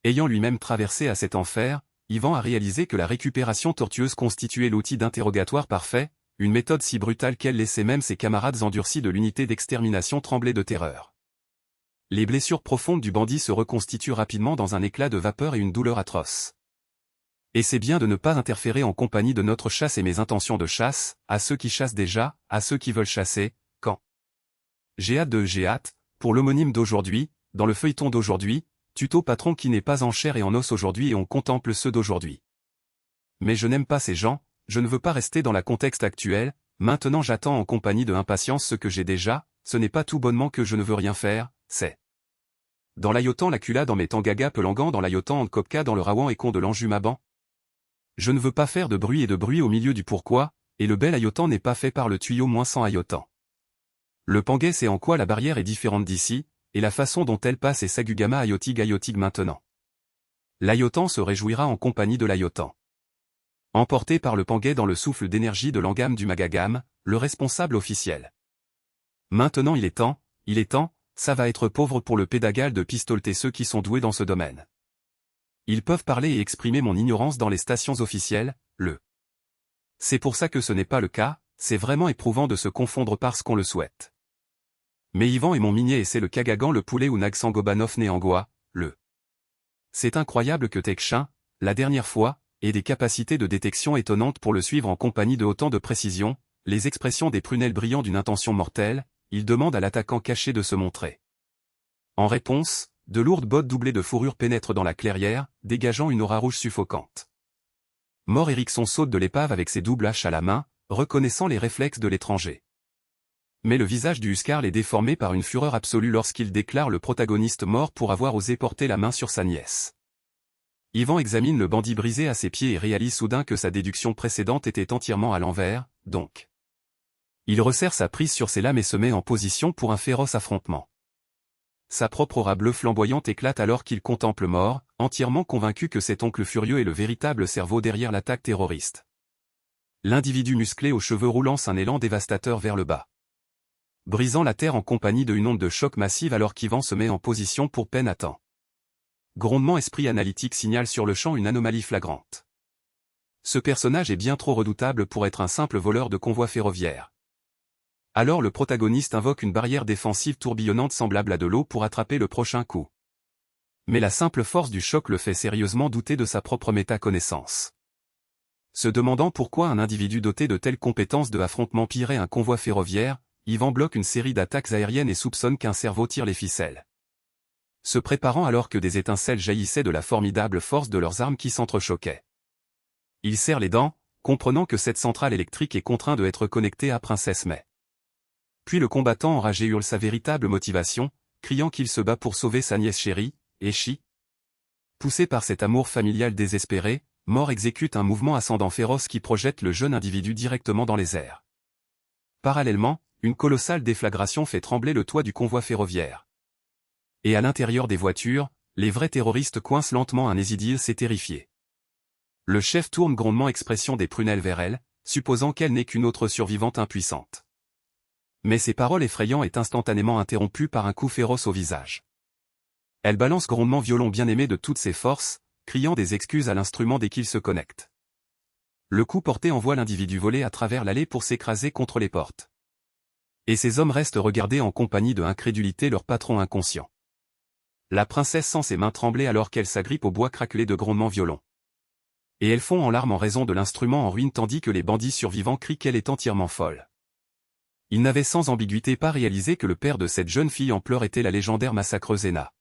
Ayant lui-même traversé à cet enfer, Ivan a réalisé que la récupération tortueuse constituait l'outil d'interrogatoire parfait, une méthode si brutale qu'elle laissait même ses camarades endurcis de l'unité d'extermination trembler de terreur. Les blessures profondes du bandit se reconstituent rapidement dans un éclat de vapeur et une douleur atroce. Et c'est bien de ne pas interférer en compagnie de notre chasse et mes intentions de chasse, à ceux qui chassent déjà, à ceux qui veulent chasser, quand. J'ai hâte, pour l'homonyme d'aujourd'hui, dans le feuilleton d'aujourd'hui, tuto patron qui n'est pas en chair et en os aujourd'hui et on contemple ceux d'aujourd'hui. Mais je n'aime pas ces gens, je ne veux pas rester dans le contexte actuel, maintenant j'attends en compagnie de impatience ce que j'ai déjà, ce n'est pas tout bonnement que je ne veux rien faire, c'est. Dans l'ayotan la cula dans mes tangaga pelangan dans l'ayotan en kopka dans le rawan et con de l'enjumaban. Je ne veux pas faire de bruit au milieu du pourquoi, et le bel ayotan n'est pas fait par le tuyau moins sans ayotan. Le pangais c'est en quoi la barrière est différente d'ici, et la façon dont elle passe et sagugama ayotig maintenant. L'ayotan se réjouira en compagnie de l'ayotan. Emporté par le pangais dans le souffle d'énergie de l'angam du magagam, le responsable officiel. Maintenant il est temps, ça va être pauvre pour le pédagal de pistolter ceux qui sont doués dans ce domaine. Ils peuvent parler et exprimer mon ignorance dans les stations officielles, C'est pour ça que ce n'est pas le cas, c'est vraiment éprouvant de se confondre parce qu'on le souhaite. Mais Ivan est mon minier et c'est le Kagagan le poulet ou Nagsangobanov Néangua, C'est incroyable que Tekshin, la dernière fois, ait des capacités de détection étonnantes pour le suivre en compagnie de autant de précision, les expressions des prunelles brillant d'une intention mortelle, il demande à l'attaquant caché de se montrer. En réponse, de lourdes bottes doublées de fourrure pénètrent dans la clairière, dégageant une aura rouge suffocante. Mort Erickson saute de l'épave avec ses doubles haches à la main, reconnaissant les réflexes de l'étranger. Mais le visage du Huskarl est déformé par une fureur absolue lorsqu'il déclare le protagoniste mort pour avoir osé porter la main sur sa nièce. Ivan examine le bandit brisé à ses pieds et réalise soudain que sa déduction précédente était entièrement à l'envers, donc. Il resserre sa prise sur ses lames et se met en position pour un féroce affrontement. Sa propre aura bleue flamboyante éclate alors qu'il contemple mort, entièrement convaincu que cet oncle furieux est le véritable cerveau derrière l'attaque terroriste. L'individu musclé aux cheveux roux lance un élan dévastateur vers le bas. Brisant la terre en compagnie d'une onde de choc massive alors qu'Ivan se met en position pour peine à temps. Grondement esprit analytique signale sur le champ une anomalie flagrante. Ce personnage est bien trop redoutable pour être un simple voleur de convoi ferroviaire. Alors le protagoniste invoque une barrière défensive tourbillonnante semblable à de l'eau pour attraper le prochain coup. Mais la simple force du choc le fait sérieusement douter de sa propre métaconnaissance. Se demandant pourquoi un individu doté de telles compétences de affrontement pillerait un convoi ferroviaire, Ivan bloque une série d'attaques aériennes et soupçonne qu'un cerveau tire les ficelles. Se préparant alors que des étincelles jaillissaient de la formidable force de leurs armes qui s'entrechoquaient. Il serre les dents, comprenant que cette centrale électrique est contrainte d'être connectée à Princesse May. Puis le combattant enragé hurle sa véritable motivation, criant qu'il se bat pour sauver sa nièce chérie, Eshi. Poussé par cet amour familial désespéré, Mort exécute un mouvement ascendant féroce qui projette le jeune individu directement dans les airs. Parallèlement, une colossale déflagration fait trembler le toit du convoi ferroviaire. Et à l'intérieur des voitures, les vrais terroristes coincent lentement un Ézidil s'est terrifié. Le chef tourne grondement expression des prunelles vers elle, supposant qu'elle n'est qu'une autre survivante impuissante. Mais ses paroles effrayantes est instantanément interrompues par un coup féroce au visage. Elle balance grondement violon bien-aimé de toutes ses forces, criant des excuses à l'instrument dès qu'il se connecte. Le coup porté envoie l'individu voler à travers l'allée pour s'écraser contre les portes. Et ces hommes restent regarder en compagnie de incrédulité leur patron inconscient. La princesse sent ses mains trembler alors qu'elle s'agrippe au bois craquelé de grondements violents. Et elle fond en larmes en raison de l'instrument en ruine tandis que les bandits survivants crient qu'elle est entièrement folle. Ils n'avaient sans ambiguïté pas réalisé que le père de cette jeune fille en pleurs était la légendaire massacreuse Ena.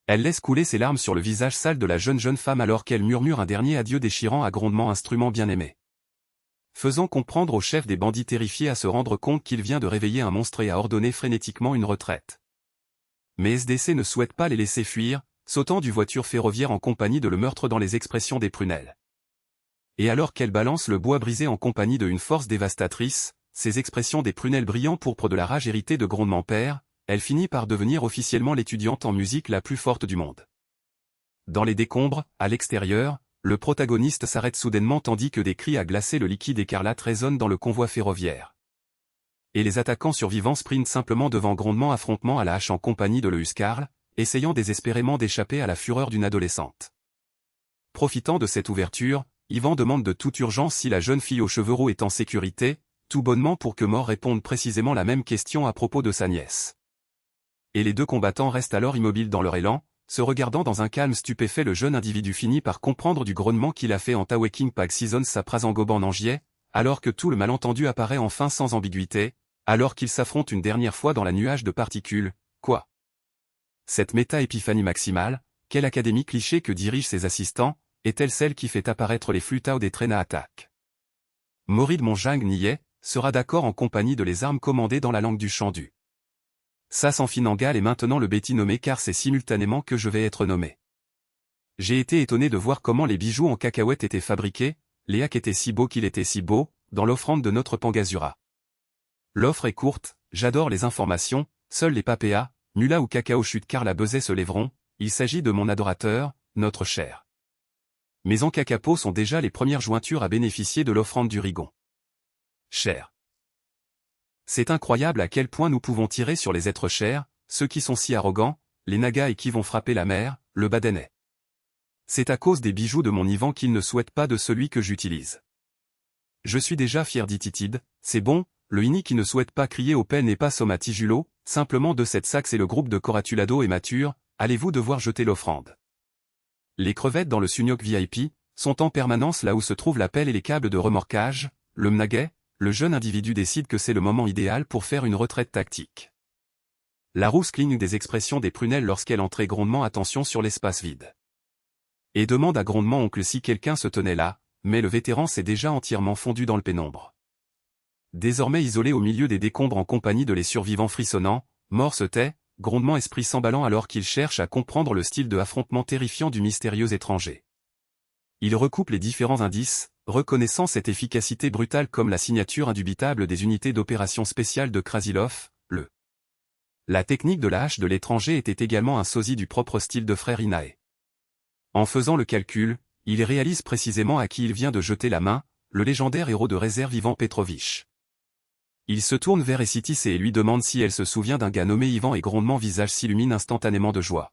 Elle laisse couler ses larmes sur le visage sale de la jeune femme alors qu'elle murmure un dernier adieu déchirant à grondements instrument bien-aimé. Faisant comprendre au chef des bandits terrifiés à se rendre compte qu'il vient de réveiller un monstre et à ordonner frénétiquement une retraite. Mais SDC ne souhaite pas les laisser fuir, sautant du voiture ferroviaire en compagnie de le meurtre dans les expressions des prunelles. Et alors qu'elle balance le bois brisé en compagnie de une force dévastatrice, ces expressions des prunelles brillant pourpre de la rage héritée de grondement père, elle finit par devenir officiellement l'étudiante en musique la plus forte du monde. Dans les décombres, à l'extérieur, le protagoniste s'arrête soudainement tandis que des cris à glacer le liquide écarlate résonnent dans le convoi ferroviaire. Et les attaquants survivants sprintent simplement devant grondement affrontement à la hache en compagnie de le Huscarl, essayant désespérément d'échapper à la fureur d'une adolescente. Profitant de cette ouverture, Ivan demande de toute urgence si la jeune fille aux cheveux roux est en sécurité, tout bonnement pour que Mort réponde précisément la même question à propos de sa nièce. Et les deux combattants restent alors immobiles dans leur élan, se regardant dans un calme stupéfait. Le jeune individu finit par comprendre du grognement qu'il a fait en Taweking Pag Season sa prasangoban Angier, alors que tout le malentendu apparaît enfin sans ambiguïté, alors qu'ils s'affrontent une dernière fois dans la nuage de particules, quoi. Cette méta-épiphanie maximale, quelle académie cliché que dirigent ses assistants, est-elle celle qui fait apparaître les flûtao des traînas attaques? Morid Monjang niait, sera d'accord en compagnie de les armes commandées dans la langue du Chandu. Ça sans Finangal est maintenant le Betty nommé car c'est simultanément que je vais être nommé. J'ai été étonné de voir comment les bijoux en cacahuètes étaient fabriqués, Léac était si beau qu'il était si beau, dans l'offrande de notre Pangazura. L'offre est courte, j'adore les informations, seuls les papéas, Nula ou Cacao chute car la besée se lèveront, il s'agit de mon adorateur, notre cher. Mes encacapos sont déjà les premières jointures à bénéficier de l'offrande du Rigon. Cher. C'est incroyable à quel point nous pouvons tirer sur les êtres chers, ceux qui sont si arrogants, les nagas et qui vont frapper la mer, le Badenais. C'est à cause des bijoux de mon Ivan qu'ils ne souhaitent pas de celui que j'utilise. Je suis déjà fier d'Ititide, c'est bon, le Ini qui ne souhaite pas crier au peine et pas Somatijulo, simplement de cette saxe et le groupe de Coratulado et Mature, allez-vous devoir jeter l'offrande. Les crevettes dans le Sunyok VIP, sont en permanence là où se trouvent la pelle et les câbles de remorquage, le Mnagay, le jeune individu décide que c'est le moment idéal pour faire une retraite tactique. La rousse cligne des expressions des prunelles lorsqu'elle entrait grondement attention sur l'espace vide. Et demande à grondement oncle si quelqu'un se tenait là, mais le vétéran s'est déjà entièrement fondu dans le pénombre. Désormais isolé au milieu des décombres en compagnie de les survivants frissonnants, Mort se tait, grondement esprit s'emballant alors qu'il cherche à comprendre le style de affrontement terrifiant du mystérieux étranger. Il recoupe les différents indices, reconnaissant cette efficacité brutale comme la signature indubitable des unités d'opération spéciales de Krasilov, le. La technique de la hache de l'étranger était également un sosie du propre style de frère Inae. En faisant le calcul, il réalise précisément à qui il vient de jeter la main, le légendaire héros de réserve Ivan Petrovitch. Il se tourne vers Esitis et lui demande si elle se souvient d'un gars nommé Ivan et grondement visage s'illumine instantanément de joie.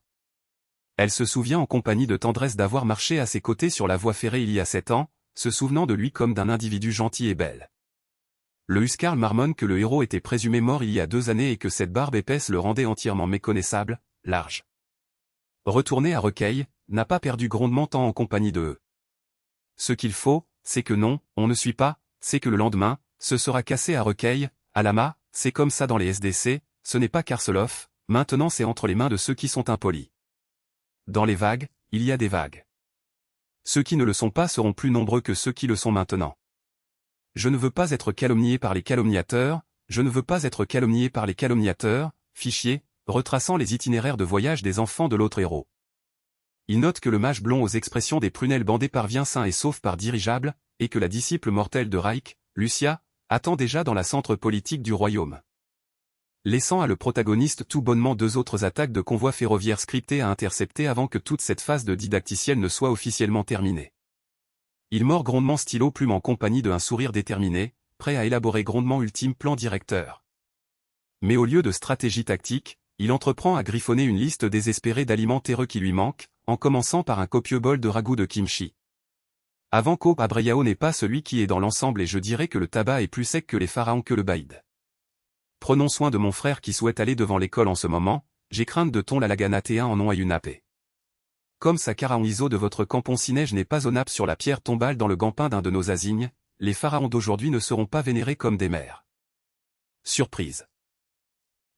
Elle se souvient en compagnie de tendresse d'avoir marché à ses côtés sur la voie ferrée il y a 7 ans, se souvenant de lui comme d'un individu gentil et belle. Le Huscarl marmonne que le héros était présumé mort il y a 2 années et que cette barbe épaisse le rendait entièrement méconnaissable, large. Retourné à Recueil, n'a pas perdu grondement tant en compagnie de eux. Ce qu'il faut, c'est que non, on ne suit pas, c'est que le lendemain, ce sera cassé à Recueil, à Lama, c'est comme ça dans les SDC, ce n'est pas Karselov, maintenant c'est entre les mains de ceux qui sont impolis. Dans les vagues, il y a des vagues. Ceux qui ne le sont pas seront plus nombreux que ceux qui le sont maintenant. Je ne veux pas être calomnié par les calomniateurs, je ne veux pas être calomnié par les calomniateurs, fichier, retraçant les itinéraires de voyage des enfants de l'autre héros. Il note que le mage blond aux expressions des prunelles bandées parvient sain et sauf par dirigeable, et que la disciple mortelle de Reich, Lucia, attend déjà dans la centre politique du royaume. Laissant à le protagoniste tout bonnement 2 autres attaques de convois ferroviaires scriptées à intercepter avant que toute cette phase de didacticiel ne soit officiellement terminée. Il mord grondement stylo plume en compagnie d'un sourire déterminé, prêt à élaborer grondement ultime plan directeur. Mais au lieu de stratégie tactique, il entreprend à griffonner une liste désespérée d'aliments terreux qui lui manquent, en commençant par un copieux bol de ragoût de kimchi. Avant qu'O Abrayao n'est pas celui qui est dans l'ensemble et je dirais que le tabac est plus sec que les pharaons que le baïd. Prenons soin de mon frère qui souhaite aller devant l'école en ce moment, j'ai crainte de ton la laganaté en nom à Yunapé. Comme sa cara en iso de votre camponcinège n'est pas onap sur la pierre tombale dans le gampin d'un de nos asignes, les pharaons d'aujourd'hui ne seront pas vénérés comme des mères. Surprise.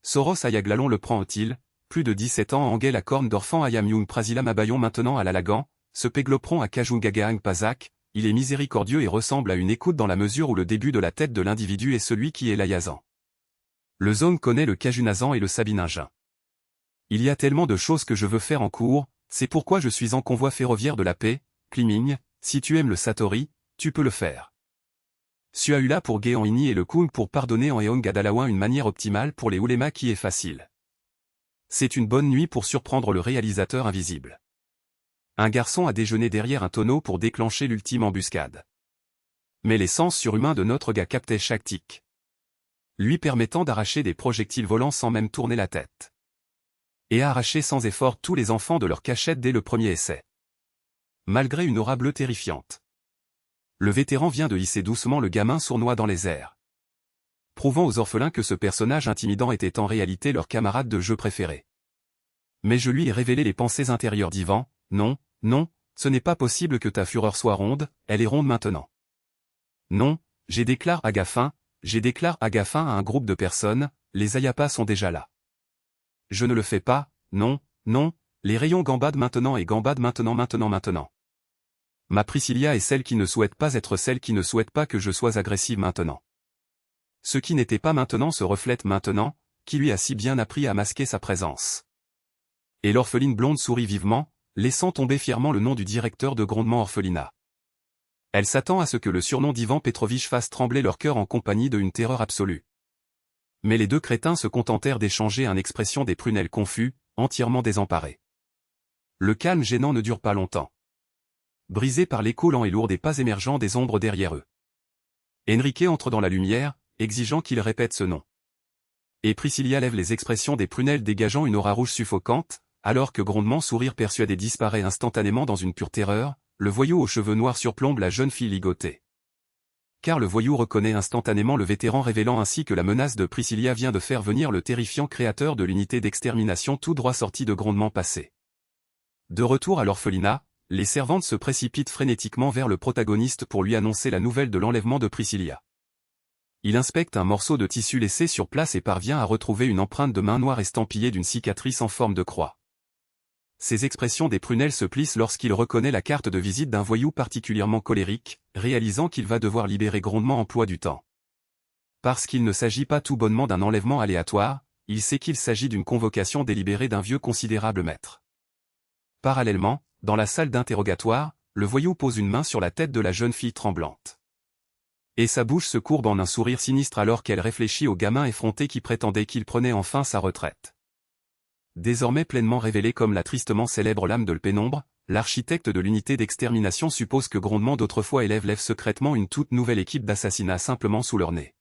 Soros Ayaglalon le prend au-il, plus de 17 ans Angel à corne d'orphan Ayam Yung Prasilam Abayon maintenant à la Lagan, ce péglopron à Kajungagaang Pazak, il est miséricordieux et ressemble à une écoute dans la mesure où le début de la tête de l'individu est celui qui est l'Ayazan. Le Zong connaît le Kajunazan et le Sabiningen. Il y a tellement de choses que je veux faire en cours, c'est pourquoi je suis en convoi ferroviaire de la paix, Kliming, si tu aimes le Satori, tu peux le faire. Suaula pour Ge en Ini et le Kung pour pardonner en Eong Gadalawan une manière optimale pour les Ulema qui est facile. C'est une bonne nuit pour surprendre le réalisateur invisible. Un garçon a déjeuné derrière un tonneau pour déclencher l'ultime embuscade. Mais les sens surhumains de notre gars captaient chaque tic, lui permettant d'arracher des projectiles volants sans même tourner la tête. Et à arracher sans effort tous les enfants de leur cachette dès le premier essai. Malgré une aura bleue terrifiante. Le vétéran vient de hisser doucement le gamin sournois dans les airs. Prouvant aux orphelins que ce personnage intimidant était en réalité leur camarade de jeu préféré. Mais je lui ai révélé les pensées intérieures d'Ivan, non, non, ce n'est pas possible que ta fureur soit ronde, elle est ronde maintenant. Non, j'ai déclaré Agafin à un groupe de personnes, les Ayapas sont déjà là. Je ne le fais pas, non, non, les rayons gambadent maintenant et gambadent maintenant. Ma Priscilla est celle qui ne souhaite pas être celle qui ne souhaite pas que je sois agressive maintenant. Ce qui n'était pas maintenant se reflète maintenant, qui lui a si bien appris à masquer sa présence. Et l'orpheline blonde sourit vivement, laissant tomber fièrement le nom du directeur de grondement orphelinat. Elle s'attend à ce que le surnom d'Ivan Petrovitch fasse trembler leur cœur en compagnie d'une terreur absolue. Mais les deux crétins se contentèrent d'échanger une expression des prunelles confus, entièrement désemparés. Le calme gênant ne dure pas longtemps. Brisé par l'écho lent et lourd des pas émergeants des ombres derrière eux. Enrique entre dans la lumière, exigeant qu'il répète ce nom. Et Priscilla lève les expressions des prunelles dégageant une aura rouge suffocante, alors que grondement sourire persuadé disparaît instantanément dans une pure terreur, le voyou aux cheveux noirs surplombe la jeune fille ligotée. Car le voyou reconnaît instantanément le vétéran révélant ainsi que la menace de Priscilla vient de faire venir le terrifiant créateur de l'unité d'extermination tout droit sorti de grondement passé. De retour à l'orphelinat, les servantes se précipitent frénétiquement vers le protagoniste pour lui annoncer la nouvelle de l'enlèvement de Priscilla. Il inspecte un morceau de tissu laissé sur place et parvient à retrouver une empreinte de main noire estampillée d'une cicatrice en forme de croix. Ses expressions des prunelles se plissent lorsqu'il reconnaît la carte de visite d'un voyou particulièrement colérique, réalisant qu'il va devoir libérer grondement emploi du temps. Parce qu'il ne s'agit pas tout bonnement d'un enlèvement aléatoire, il sait qu'il s'agit d'une convocation délibérée d'un vieux considérable maître. Parallèlement, dans la salle d'interrogatoire, le voyou pose une main sur la tête de la jeune fille tremblante. Et sa bouche se courbe en un sourire sinistre alors qu'elle réfléchit au gamin effronté qui prétendait qu'il prenait enfin sa retraite. Désormais pleinement révélé comme la tristement célèbre lame de l'pénombre, l'architecte de l'unité d'extermination suppose que grondement d'autrefois lève secrètement une toute nouvelle équipe d'assassinats simplement sous leur nez.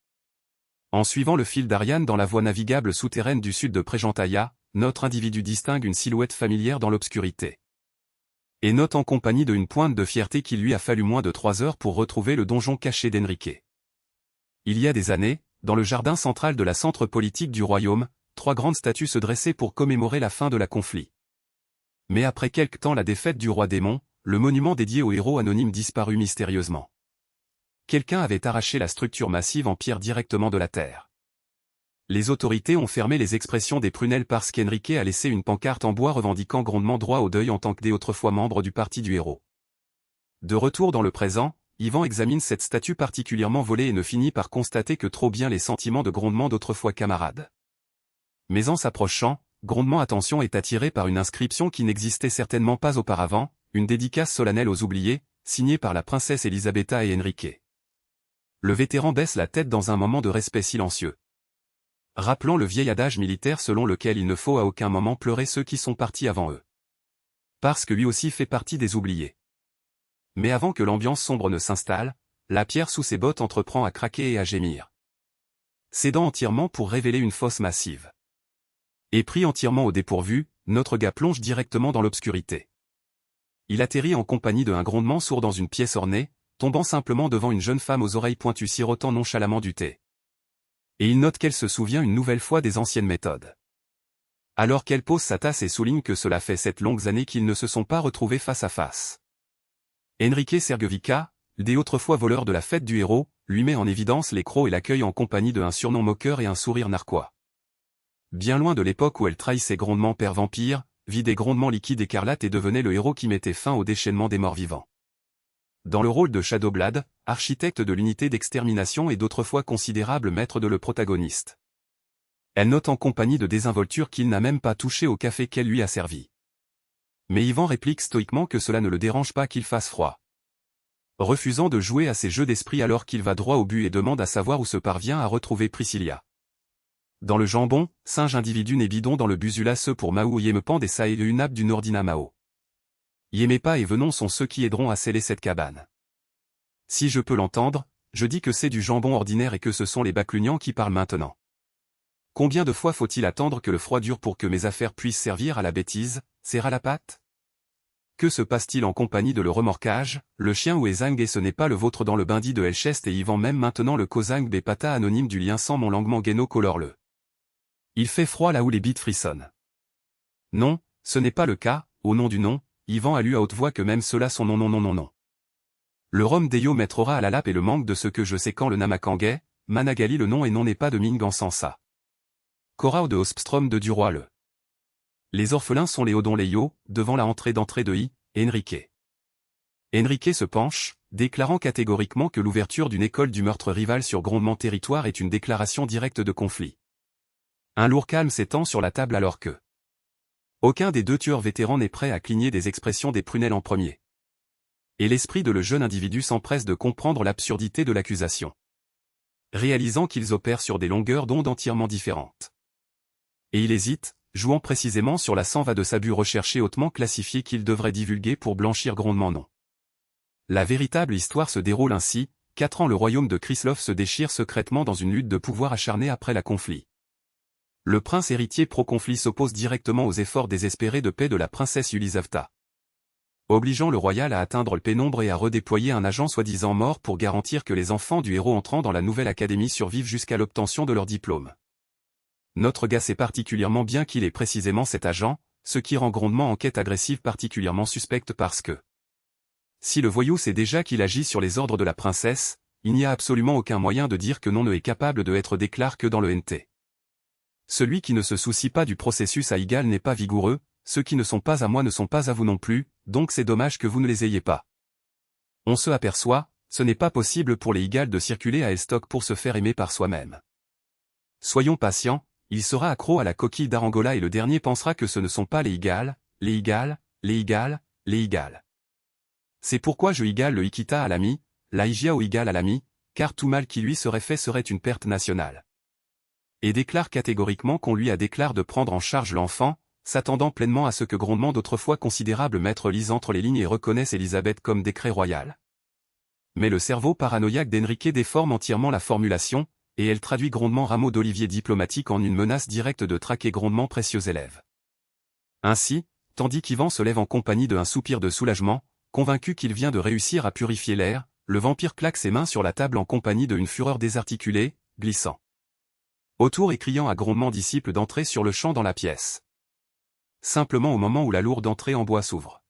En suivant le fil d'Ariane dans la voie navigable souterraine du sud de Prejantaya, notre individu distingue une silhouette familière dans l'obscurité. Et note en compagnie d'une pointe de fierté qu'il lui a fallu moins de 3 heures pour retrouver le donjon caché d'Enrique. Il y a des années, dans le jardin central de la centre politique du royaume, 3 grandes statues se dressaient pour commémorer la fin de la conflit. Mais après quelque temps la défaite du roi démon, le monument dédié aux héros anonymes disparut mystérieusement. Quelqu'un avait arraché la structure massive en pierre directement de la terre. Les autorités ont fermé les expressions des prunelles parce qu'Enrique a laissé une pancarte en bois revendiquant grondement droit au deuil en tant que des autrefois membres du parti du héros. De retour dans le présent, Ivan examine cette statue particulièrement volée et ne finit par constater que trop bien les sentiments de grondement d'autrefois camarades. Mais en s'approchant, grondement attention est attiré par une inscription qui n'existait certainement pas auparavant, une dédicace solennelle aux oubliés, signée par la princesse Elisabetta et Enrique. Le vétéran baisse la tête dans un moment de respect silencieux. Rappelant le vieil adage militaire selon lequel il ne faut à aucun moment pleurer ceux qui sont partis avant eux. Parce que lui aussi fait partie des oubliés. Mais avant que l'ambiance sombre ne s'installe, la pierre sous ses bottes entreprend à craquer et à gémir. Cédant entièrement pour révéler une fosse massive. Et pris entièrement au dépourvu, notre gars plonge directement dans l'obscurité. il atterrit en compagnie d'un grondement sourd dans une pièce ornée, tombant simplement devant une jeune femme aux oreilles pointues sirotant nonchalamment du thé. Et il note qu'elle se souvient une nouvelle fois des anciennes méthodes. Alors qu'elle pose sa tasse et souligne que cela fait 7 longues années qu'ils ne se sont pas retrouvés face à face. Enrique Sergevica, des autrefois voleur de la fête du héros, lui met en évidence les crocs et l'accueille en compagnie d'un surnom moqueur et un sourire narquois. Bien loin de l'époque où elle trahissait grondement père vampire, vit des grondements liquides écarlates et devenait le héros qui mettait fin au déchaînement des morts vivants. Dans le rôle de Shadowblade, architecte de l'unité d'extermination et d'autrefois considérable maître de le protagoniste. Elle note en compagnie de désinvolture qu'il n'a même pas touché au café qu'elle lui a servi. Mais Yvan réplique stoïquement que cela ne le dérange pas qu'il fasse froid. Refusant de jouer à ses jeux d'esprit alors qu'il va droit au but et demande à savoir où se parvient à retrouver Priscilla. Dans le jambon, singe individu né bidon dans le busula ceux pour Mao Yemepan des Sae une nappe du Nordina Mao. Yemepa et Venon sont ceux qui aideront à sceller cette cabane. Si je peux l'entendre, je dis que c'est du jambon ordinaire et que ce sont les baclugnans qui parlent maintenant. Combien de fois faut-il attendre que le froid dure pour que mes affaires puissent servir à la bêtise, serre à la patte? Que se passe-t-il en compagnie de le remorquage, le chien ou Ezang et ce n'est pas le vôtre dans le bindi de Elchest et y vend même maintenant le Kozang Bepata anonyme du lien sans mon languement guéno colore-le. Il fait froid là où les bites frissonnent. Non, ce n'est pas le cas, au nom du nom, Yvan a lu à haute voix que même ceux-là sont non. Le rhum d'Eyo mettra à la lape et le manque de ce que je sais quand le Namakangais, Managali le nom et non n'est pas de Ming en Sansa. Korao de Hospstrom de Duroy le. Les orphelins sont les Odon Leyo, devant la entrée d'entrée de I, Enrique. Enrique se penche, déclarant catégoriquement que l'ouverture d'une école du meurtre rival sur grondement territoire est une déclaration directe de conflit. Un lourd calme s'étend sur la table alors que aucun des deux tueurs vétérans n'est prêt à cligner des expressions des prunelles en premier. Et l'esprit de le jeune individu s'empresse de comprendre l'absurdité de l'accusation. Réalisant qu'ils opèrent sur des longueurs d'onde entièrement différentes. Et il hésite, jouant précisément sur la sang-va de sa but recherchée hautement classifiée qu'il devrait divulguer pour blanchir grondement non. La véritable histoire se déroule ainsi, 4 ans le royaume de Krislov se déchire secrètement dans une lutte de pouvoir acharnée après la conflit. Le prince héritier pro-conflit s'oppose directement aux efforts désespérés de paix de la princesse Yulizavta. Obligeant le royal à atteindre le pénombre et à redéployer un agent soi-disant mort pour garantir que les enfants du héros entrant dans la nouvelle académie survivent jusqu'à l'obtention de leur diplôme. Notre gars sait particulièrement bien qu'il est précisément cet agent, ce qui rend grondement enquête agressive particulièrement suspecte parce que si le voyou sait déjà qu'il agit sur les ordres de la princesse, il n'y a absolument aucun moyen de dire que non ne est capable de être déclaré que dans le NT. Celui qui ne se soucie pas du processus à égal n'est pas vigoureux, ceux qui ne sont pas à moi ne sont pas à vous non plus, donc c'est dommage que vous ne les ayez pas. On se aperçoit, ce n'est pas possible pour les Igals de circuler à Elstock pour se faire aimer par soi-même. Soyons patients, il sera accro à la coquille d'Arangola et le dernier pensera que ce ne sont pas les Igals, les Igals, les Igals, les Igals. C'est pourquoi je Igal le Ikita à l'ami, la Igia au Igal à l'ami, car tout mal qui lui serait fait serait une perte nationale. Et déclare catégoriquement qu'on lui a déclaré de prendre en charge l'enfant, s'attendant pleinement à ce que grondement d'autrefois considérable maître lise entre les lignes et reconnaisse Elisabeth comme décret royal. Mais le cerveau paranoïaque d'Enrique déforme entièrement la formulation, et elle traduit grondement rameau d'olivier diplomatique en une menace directe de traquer grondement précieux élèves. Ainsi, tandis qu'Yvan se lève en compagnie d'un soupir de soulagement, convaincu qu'il vient de réussir à purifier l'air, le vampire claque ses mains sur la table en compagnie d'une fureur désarticulée, glissant autour et criant à grondement disciple d'entrer sur le champ dans la pièce. Simplement au moment où la lourde entrée en bois s'ouvre.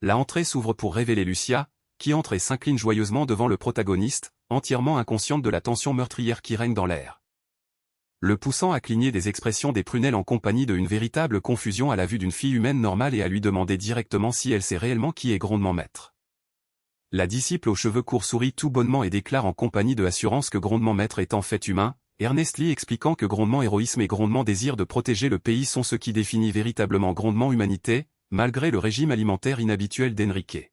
La entrée s'ouvre pour révéler Lucia, qui entre et s'incline joyeusement devant le protagoniste, entièrement inconsciente de la tension meurtrière qui règne dans l'air. Le poussant à cligner des expressions des prunelles en compagnie d'une véritable confusion à la vue d'une fille humaine normale et à lui demander directement si elle sait réellement qui est grondement maître. La disciple aux cheveux courts sourit tout bonnement et déclare en compagnie de assurance que grondement maître est en fait humain, Ernest Lee expliquant que grondement héroïsme et grondement désir de protéger le pays sont ce qui définit véritablement grondement humanité, malgré le régime alimentaire inhabituel d'Enrique.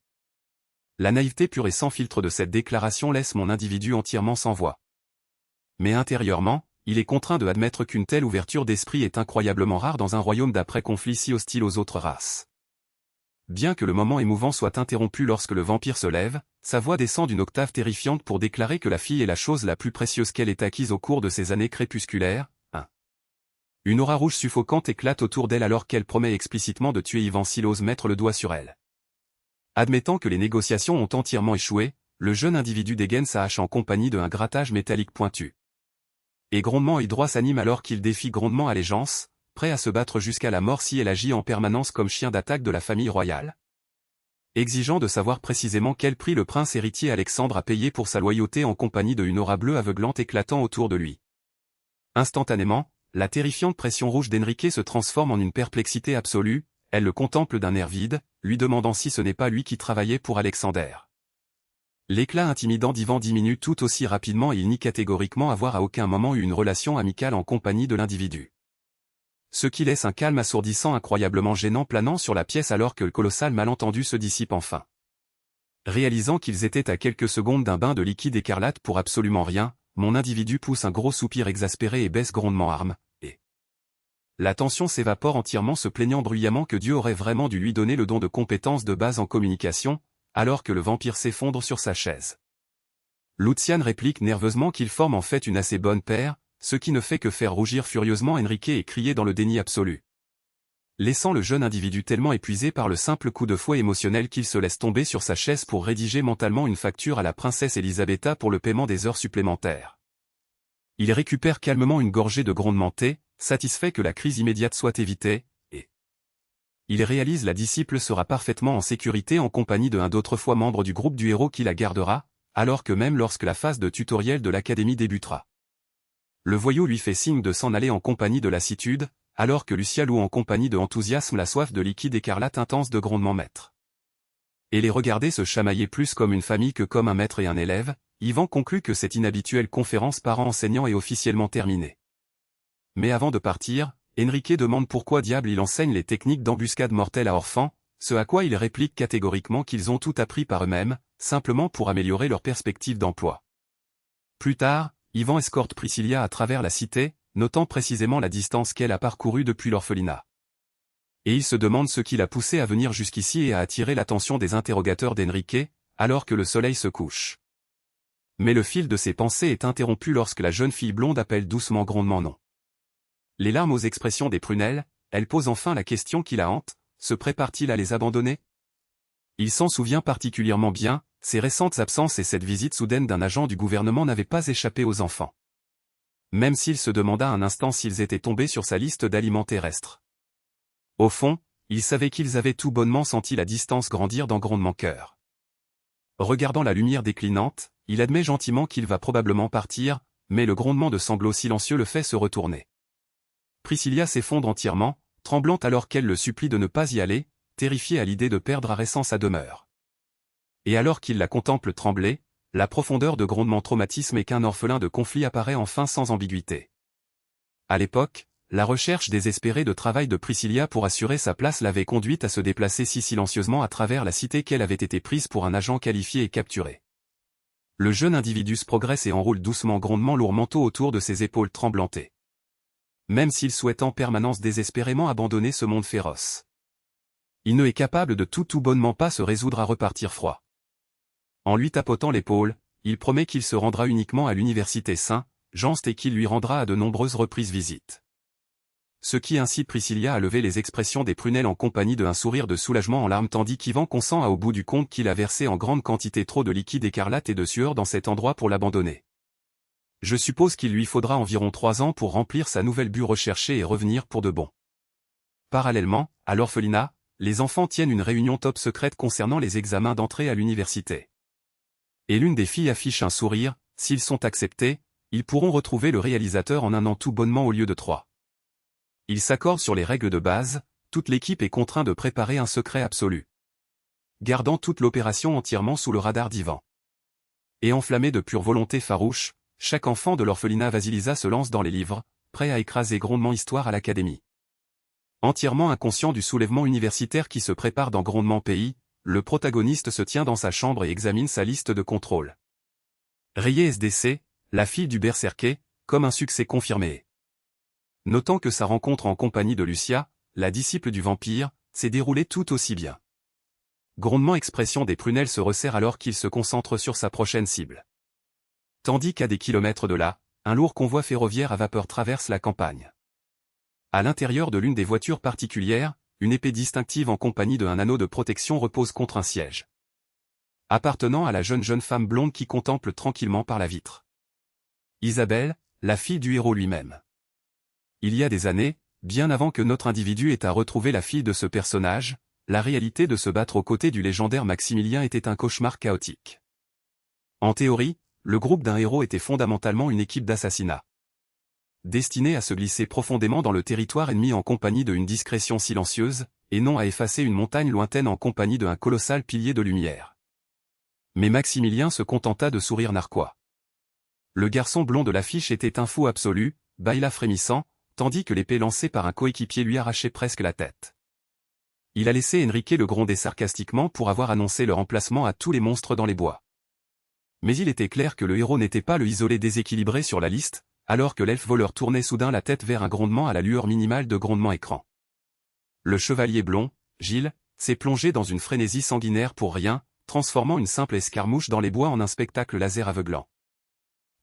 La naïveté pure et sans filtre de cette déclaration laisse mon individu entièrement sans voix. Mais intérieurement, il est contraint de admettre qu'une telle ouverture d'esprit est incroyablement rare dans un royaume d'après-conflit si hostile aux autres races. Bien que le moment émouvant soit interrompu lorsque le vampire se lève, sa voix descend d'une octave terrifiante pour déclarer que la fille est la chose la plus précieuse qu'elle ait acquise au cours de ces années crépusculaires. Une aura rouge suffocante éclate autour d'elle alors qu'elle promet explicitement de tuer Yvan s'il ose mettre le doigt sur elle. Admettant que les négociations ont entièrement échoué, le jeune individu dégaine sa hache en compagnie d'un grattage métallique pointu. Et Grondement œil droit s'anime alors qu'il défie grondement Allégeance, prêt à se battre jusqu'à la mort si elle agit en permanence comme chien d'attaque de la famille royale. Exigeant de savoir précisément quel prix le prince héritier Alexandre a payé pour sa loyauté en compagnie de une aura bleue aveuglante éclatant autour de lui. Instantanément, la terrifiante pression rouge d'Enrique se transforme en une perplexité absolue, elle le contemple d'un air vide, lui demandant si ce n'est pas lui qui travaillait pour Alexander. L'éclat intimidant d'Ivan diminue tout aussi rapidement et il nie catégoriquement avoir à aucun moment eu une relation amicale en compagnie de l'individu. Ce qui laisse un calme assourdissant incroyablement gênant planant sur la pièce alors que le colossal malentendu se dissipe enfin. Réalisant qu'ils étaient à quelques secondes d'un bain de liquide écarlate pour absolument rien, mon individu pousse un gros soupir exaspéré et baisse grondement arme, et la tension s'évapore entièrement se plaignant bruyamment que Dieu aurait vraiment dû lui donner le don de compétences de base en communication, alors que le vampire s'effondre sur sa chaise. Lucian réplique nerveusement qu'ils forment en fait une assez bonne paire, ce qui ne fait que faire rougir furieusement Enrique et crier dans le déni absolu. Laissant le jeune individu tellement épuisé par le simple coup de fouet émotionnel qu'il se laisse tomber sur sa chaise pour rédiger mentalement une facture à la princesse Elisabetta pour le paiement des heures supplémentaires. Il récupère calmement une gorgée de grondement thé, satisfait que la crise immédiate soit évitée, et il réalise la disciple sera parfaitement en sécurité en compagnie de un d'autrefois membre du groupe du héros qui la gardera, alors que même lorsque la phase de tutoriel de l'académie débutera. Le voyou lui fait signe de s'en aller en compagnie de lassitude, alors que Lucia loue en compagnie de enthousiasme la soif de liquide écarlate intense de grondement maître. Et les regarder se chamailler plus comme une famille que comme un maître et un élève, Ivan conclut que cette inhabituelle conférence parents-enseignants est officiellement terminée. Mais avant de partir, Enrique demande pourquoi diable il enseigne les techniques d'embuscade mortelle à Orphan, ce à quoi il réplique catégoriquement qu'ils ont tout appris par eux-mêmes, simplement pour améliorer leur perspective d'emploi. Plus tard, Ivan escorte Priscilla à travers la cité, notant précisément la distance qu'elle a parcourue depuis l'orphelinat. Et il se demande ce qui l'a poussé à venir jusqu'ici et à attirer l'attention des interrogateurs d'Enrique, alors que le soleil se couche. Mais le fil de ses pensées est interrompu lorsque la jeune fille blonde appelle doucement grondement non. Les larmes aux expressions des prunelles, elle pose enfin la question qui la hante, se prépare-t-il à les abandonner? Il s'en souvient particulièrement bien, ses récentes absences et cette visite soudaine d'un agent du gouvernement n'avaient pas échappé aux enfants. Même s'il se demanda un instant s'ils étaient tombés sur sa liste d'aliments terrestres. Au fond, il savait qu'ils avaient tout bonnement senti la distance grandir dans grondement cœur. Regardant la lumière déclinante, il admet gentiment qu'il va probablement partir, mais le grondement de sanglots silencieux le fait se retourner. Priscilla s'effondre entièrement, tremblante alors qu'elle le supplie de ne pas y aller, terrifiée à l'idée de perdre à récent sa demeure. Et alors qu'il la contemple trembler, la profondeur de grondement traumatisme et qu'un orphelin de conflit apparaît enfin sans ambiguïté. À l'époque, la recherche désespérée de travail de Priscilla pour assurer sa place l'avait conduite à se déplacer si silencieusement à travers la cité qu'elle avait été prise pour un agent qualifié et capturé. Le jeune individu progresse et enroule doucement grondement lourd manteau autour de ses épaules tremblantées. Même s'il souhaite en permanence désespérément abandonner ce monde féroce. Il ne est capable de tout bonnement pas se résoudre à repartir froid. En lui tapotant l'épaule, il promet qu'il se rendra uniquement à l'université Saint-Jean et qu'il lui rendra à de nombreuses reprises visite. Ce qui incite Priscilla à lever les expressions des prunelles en compagnie d'un sourire de soulagement en larmes tandis qu'Ivan consent à au bout du compte qu'il a versé en grande quantité trop de liquide écarlate et de sueur dans cet endroit pour l'abandonner. Je suppose qu'il lui faudra environ 3 ans pour remplir sa nouvelle but recherchée et revenir pour de bon. Parallèlement, à l'orphelinat, les enfants tiennent une réunion top secrète concernant les examens d'entrée à l'université. Et l'une des filles affiche un sourire, s'ils sont acceptés, ils pourront retrouver le réalisateur en un an tout bonnement au lieu de 3. Ils s'accordent sur les règles de base, toute l'équipe est contrainte de préparer un secret absolu. Gardant toute l'opération entièrement sous le radar d'Ivan. Et enflammé de pure volonté farouche, chaque enfant de l'orphelinat Vasilisa se lance dans les livres, prêt à écraser grondement histoire à l'académie. Entièrement inconscient du soulèvement universitaire qui se prépare dans grondement pays, le protagoniste se tient dans sa chambre et examine sa liste de contrôle. Rayée SDC, la fille du berserker, comme un succès confirmé. Notant que sa rencontre en compagnie de Lucia, la disciple du vampire, s'est déroulée tout aussi bien. Grondement expression des prunelles se resserre alors qu'il se concentre sur sa prochaine cible. Tandis qu'à des kilomètres de là, un lourd convoi ferroviaire à vapeur traverse la campagne. À l'intérieur de l'une des voitures particulières, une épée distinctive en compagnie d'un anneau de protection repose contre un siège appartenant à la jeune femme blonde qui contemple tranquillement par la vitre. Isabelle, la fille du héros lui-même. Il y a des années, bien avant que notre individu ait à retrouver la fille de ce personnage, la réalité de se battre aux côtés du légendaire Maximilien était un cauchemar chaotique. En théorie, le groupe d'un héros était fondamentalement une équipe d'assassinat, destinée à se glisser profondément dans le territoire ennemi en compagnie d'une discrétion silencieuse, et non à effacer une montagne lointaine en compagnie d'un colossal pilier de lumière. Mais Maximilien se contenta de sourire narquois. Le garçon blond de l'affiche était un fou absolu, bâilla frémissant, tandis que l'épée lancée par un coéquipier lui arrachait presque la tête. Il a laissé Enrique le gronder sarcastiquement pour avoir annoncé le remplacement à tous les monstres dans les bois. Mais il était clair que le héros n'était pas le isolé déséquilibré sur la liste, alors que l'elfe voleur tournait soudain la tête vers un grondement à la lueur minimale de grondement écran. Le chevalier blond, Gilles, s'est plongé dans une frénésie sanguinaire pour rien, transformant une simple escarmouche dans les bois en un spectacle laser aveuglant.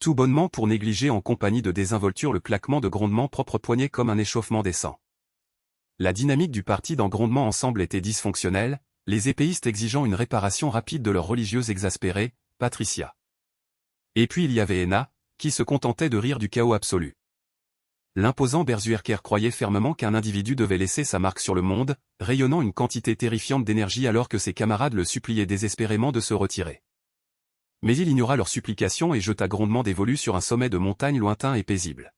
Tout bonnement pour négliger en compagnie de désinvolture le claquement de grondements propres poignets comme un échauffement des sangs. La dynamique du parti dans grondement ensemble était dysfonctionnelle, les épéistes exigeant une réparation rapide de leur religieuse exaspérée, Patricia. Et puis il y avait Henna, qui se contentait de rire du chaos absolu. L'imposant berserker croyait fermement qu'un individu devait laisser sa marque sur le monde, rayonnant une quantité terrifiante d'énergie alors que ses camarades le suppliaient désespérément de se retirer. Mais il ignora leurs supplications et jeta grondement dévolu sur un sommet de montagne lointain et paisible.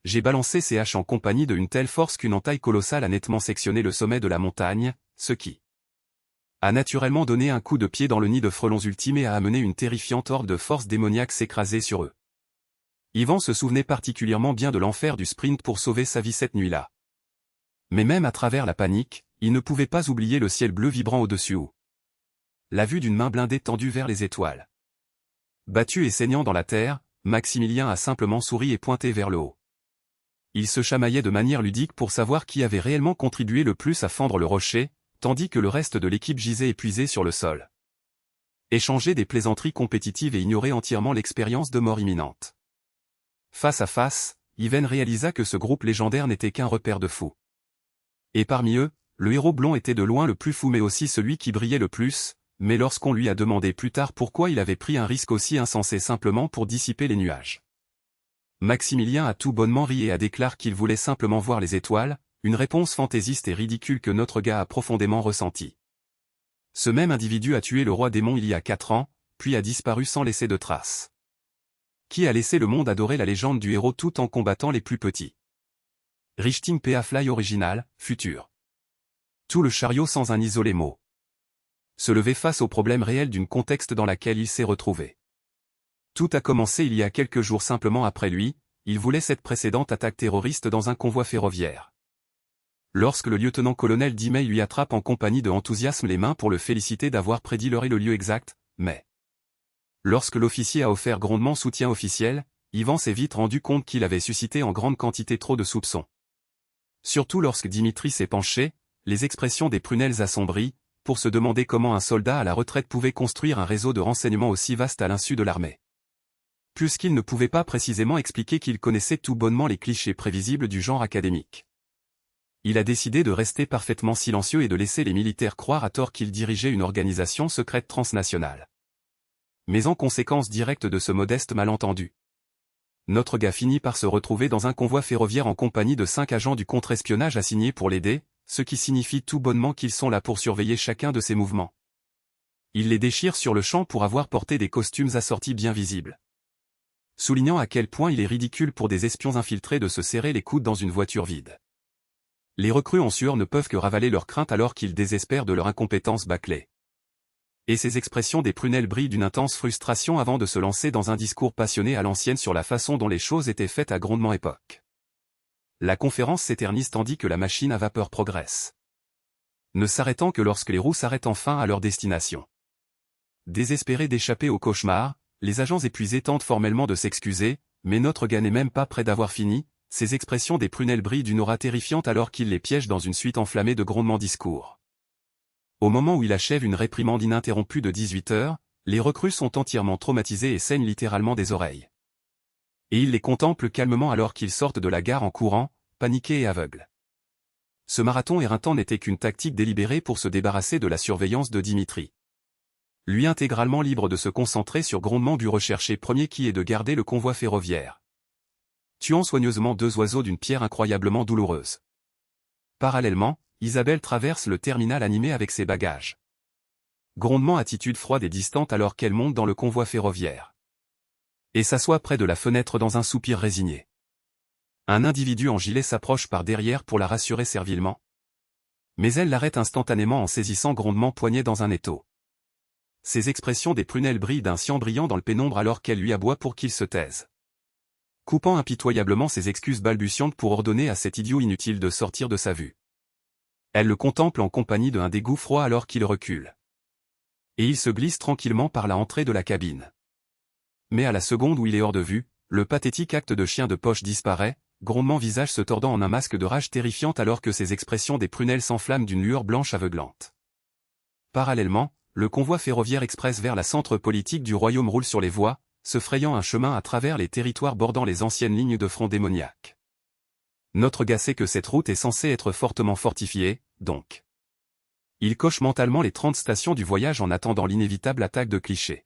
J'ai balancé ces haches en compagnie d'une telle force qu'une entaille colossale a nettement sectionné le sommet de la montagne, ce qui a naturellement donné un coup de pied dans le nid de frelons ultimes et a amené une terrifiante horde de forces démoniaques s'écraser sur eux. Yvan se souvenait particulièrement bien de l'enfer du sprint pour sauver sa vie cette nuit-là. Mais même à travers la panique, il ne pouvait pas oublier le ciel bleu vibrant au-dessus où la vue d'une main blindée tendue vers les étoiles. Battu et saignant dans la terre, Maximilien a simplement souri et pointé vers le haut. Il se chamaillait de manière ludique pour savoir qui avait réellement contribué le plus à fendre le rocher, tandis que le reste de l'équipe gisait épuisé sur le sol. Échanger des plaisanteries compétitives et ignorer entièrement l'expérience de mort imminente. Face à face, Yven réalisa que ce groupe légendaire n'était qu'un repère de fous. Et parmi eux, le héros blond était de loin le plus fou mais aussi celui qui brillait le plus, mais lorsqu'on lui a demandé plus tard pourquoi il avait pris un risque aussi insensé simplement pour dissiper les nuages. Maximilien a tout bonnement ri et a déclaré qu'il voulait simplement voir les étoiles, une réponse fantaisiste et ridicule que notre gars a profondément ressentie. Ce même individu a tué le roi démon il y a 4 ans, puis a disparu sans laisser de traces. Qui a laissé le monde adorer la légende du héros tout en combattant les plus petits. Richting PA Fly original, futur. Tout le chariot sans un isolé mot. Se lever face au problème réel d'une contexte dans laquelle il s'est retrouvé. Tout a commencé il y a quelques jours simplement après lui, il voulait cette précédente attaque terroriste dans un convoi ferroviaire. Lorsque le lieutenant-colonel Dimay lui attrape en compagnie de enthousiasme les mains pour le féliciter d'avoir prédit l'heure et le lieu exact, mais lorsque l'officier a offert grondement soutien officiel, Yvan s'est vite rendu compte qu'il avait suscité en grande quantité trop de soupçons. Surtout lorsque Dimitri s'est penché, les expressions des prunelles assombries, pour se demander comment un soldat à la retraite pouvait construire un réseau de renseignements aussi vaste à l'insu de l'armée. Puisqu'il ne pouvait pas précisément expliquer qu'il connaissait tout bonnement les clichés prévisibles du genre académique. Il a décidé de rester parfaitement silencieux et de laisser les militaires croire à tort qu'il dirigeait une organisation secrète transnationale. Mais en conséquence directe de ce modeste malentendu, notre gars finit par se retrouver dans un convoi ferroviaire en compagnie de 5 agents du contre-espionnage assignés pour l'aider, ce qui signifie tout bonnement qu'ils sont là pour surveiller chacun de ses mouvements. Il les déchire sur le champ pour avoir porté des costumes assortis bien visibles. Soulignant à quel point il est ridicule pour des espions infiltrés de se serrer les coudes dans une voiture vide. Les recrues en sueur ne peuvent que ravaler leurs craintes alors qu'ils désespèrent de leur incompétence bâclée. Et ces expressions des prunelles brillent d'une intense frustration avant de se lancer dans un discours passionné à l'ancienne sur la façon dont les choses étaient faites à grondement époque. La conférence s'éternise tandis que la machine à vapeur progresse. Ne s'arrêtant que lorsque les roues s'arrêtent enfin à leur destination. Désespérés d'échapper au cauchemar, les agents épuisés tentent formellement de s'excuser, mais notre gars n'est même pas près d'avoir fini, ces expressions des prunelles brillent d'une aura terrifiante alors qu'il les piège dans une suite enflammée de grondements discours. Au moment où il achève une réprimande ininterrompue de 18 heures, les recrues sont entièrement traumatisés et saignent littéralement des oreilles. Et il les contemple calmement alors qu'ils sortent de la gare en courant, paniqués et aveugles. Ce marathon éreintant n'était qu'une tactique délibérée pour se débarrasser de la surveillance de Dimitri. Lui intégralement libre de se concentrer sur grondement but recherché premier qui est de garder le convoi ferroviaire. Tuant soigneusement 2 oiseaux d'une pierre incroyablement douloureuse. Parallèlement, Isabelle traverse le terminal animé avec ses bagages. Grondement attitude froide et distante alors qu'elle monte dans le convoi ferroviaire. Et s'assoit près de la fenêtre dans un soupir résigné. Un individu en gilet s'approche par derrière pour la rassurer servilement. Mais elle l'arrête instantanément en saisissant grondement poignet dans un étau. Ses expressions des prunelles brillent d'un cyan brillant dans le pénombre alors qu'elle lui aboie pour qu'il se taise. Coupant impitoyablement ses excuses balbutiantes pour ordonner à cet idiot inutile de sortir de sa vue. Elle le contemple en compagnie d'un dégoût froid alors qu'il recule. Et il se glisse tranquillement par la entrée de la cabine. Mais à la seconde où il est hors de vue, le pathétique acte de chien de poche disparaît, grondement visage se tordant en un masque de rage terrifiante alors que ses expressions des prunelles s'enflamment d'une lueur blanche aveuglante. Parallèlement, le convoi ferroviaire express vers la centre politique du royaume roule sur les voies, se frayant un chemin à travers les territoires bordant les anciennes lignes de front démoniaques. Notre gars sait que cette route est censée être fortement fortifiée, donc. Il coche mentalement les 30 stations du voyage en attendant l'inévitable attaque de clichés.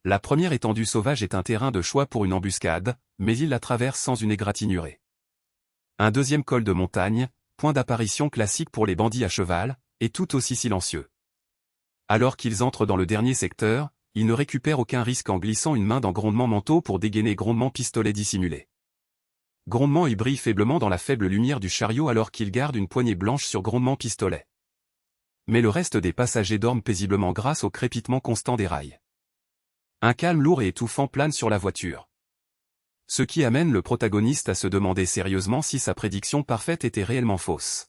La première étendue sauvage est un terrain de choix pour une embuscade, mais il la traverse sans une égratignure. Un deuxième col de montagne, point d'apparition classique pour les bandits à cheval, est tout aussi silencieux. Alors qu'ils entrent dans le dernier secteur, ils ne récupèrent aucun risque en glissant une main dans grondement manteau pour dégainer grondement pistolet dissimulé. Grondement y brille faiblement dans la faible lumière du chariot alors qu'il garde une poignée blanche sur grondement pistolet. Mais le reste des passagers dorment paisiblement grâce au crépitement constant des rails. Un calme lourd et étouffant plane sur la voiture. Ce qui amène le protagoniste à se demander sérieusement si sa prédiction parfaite était réellement fausse.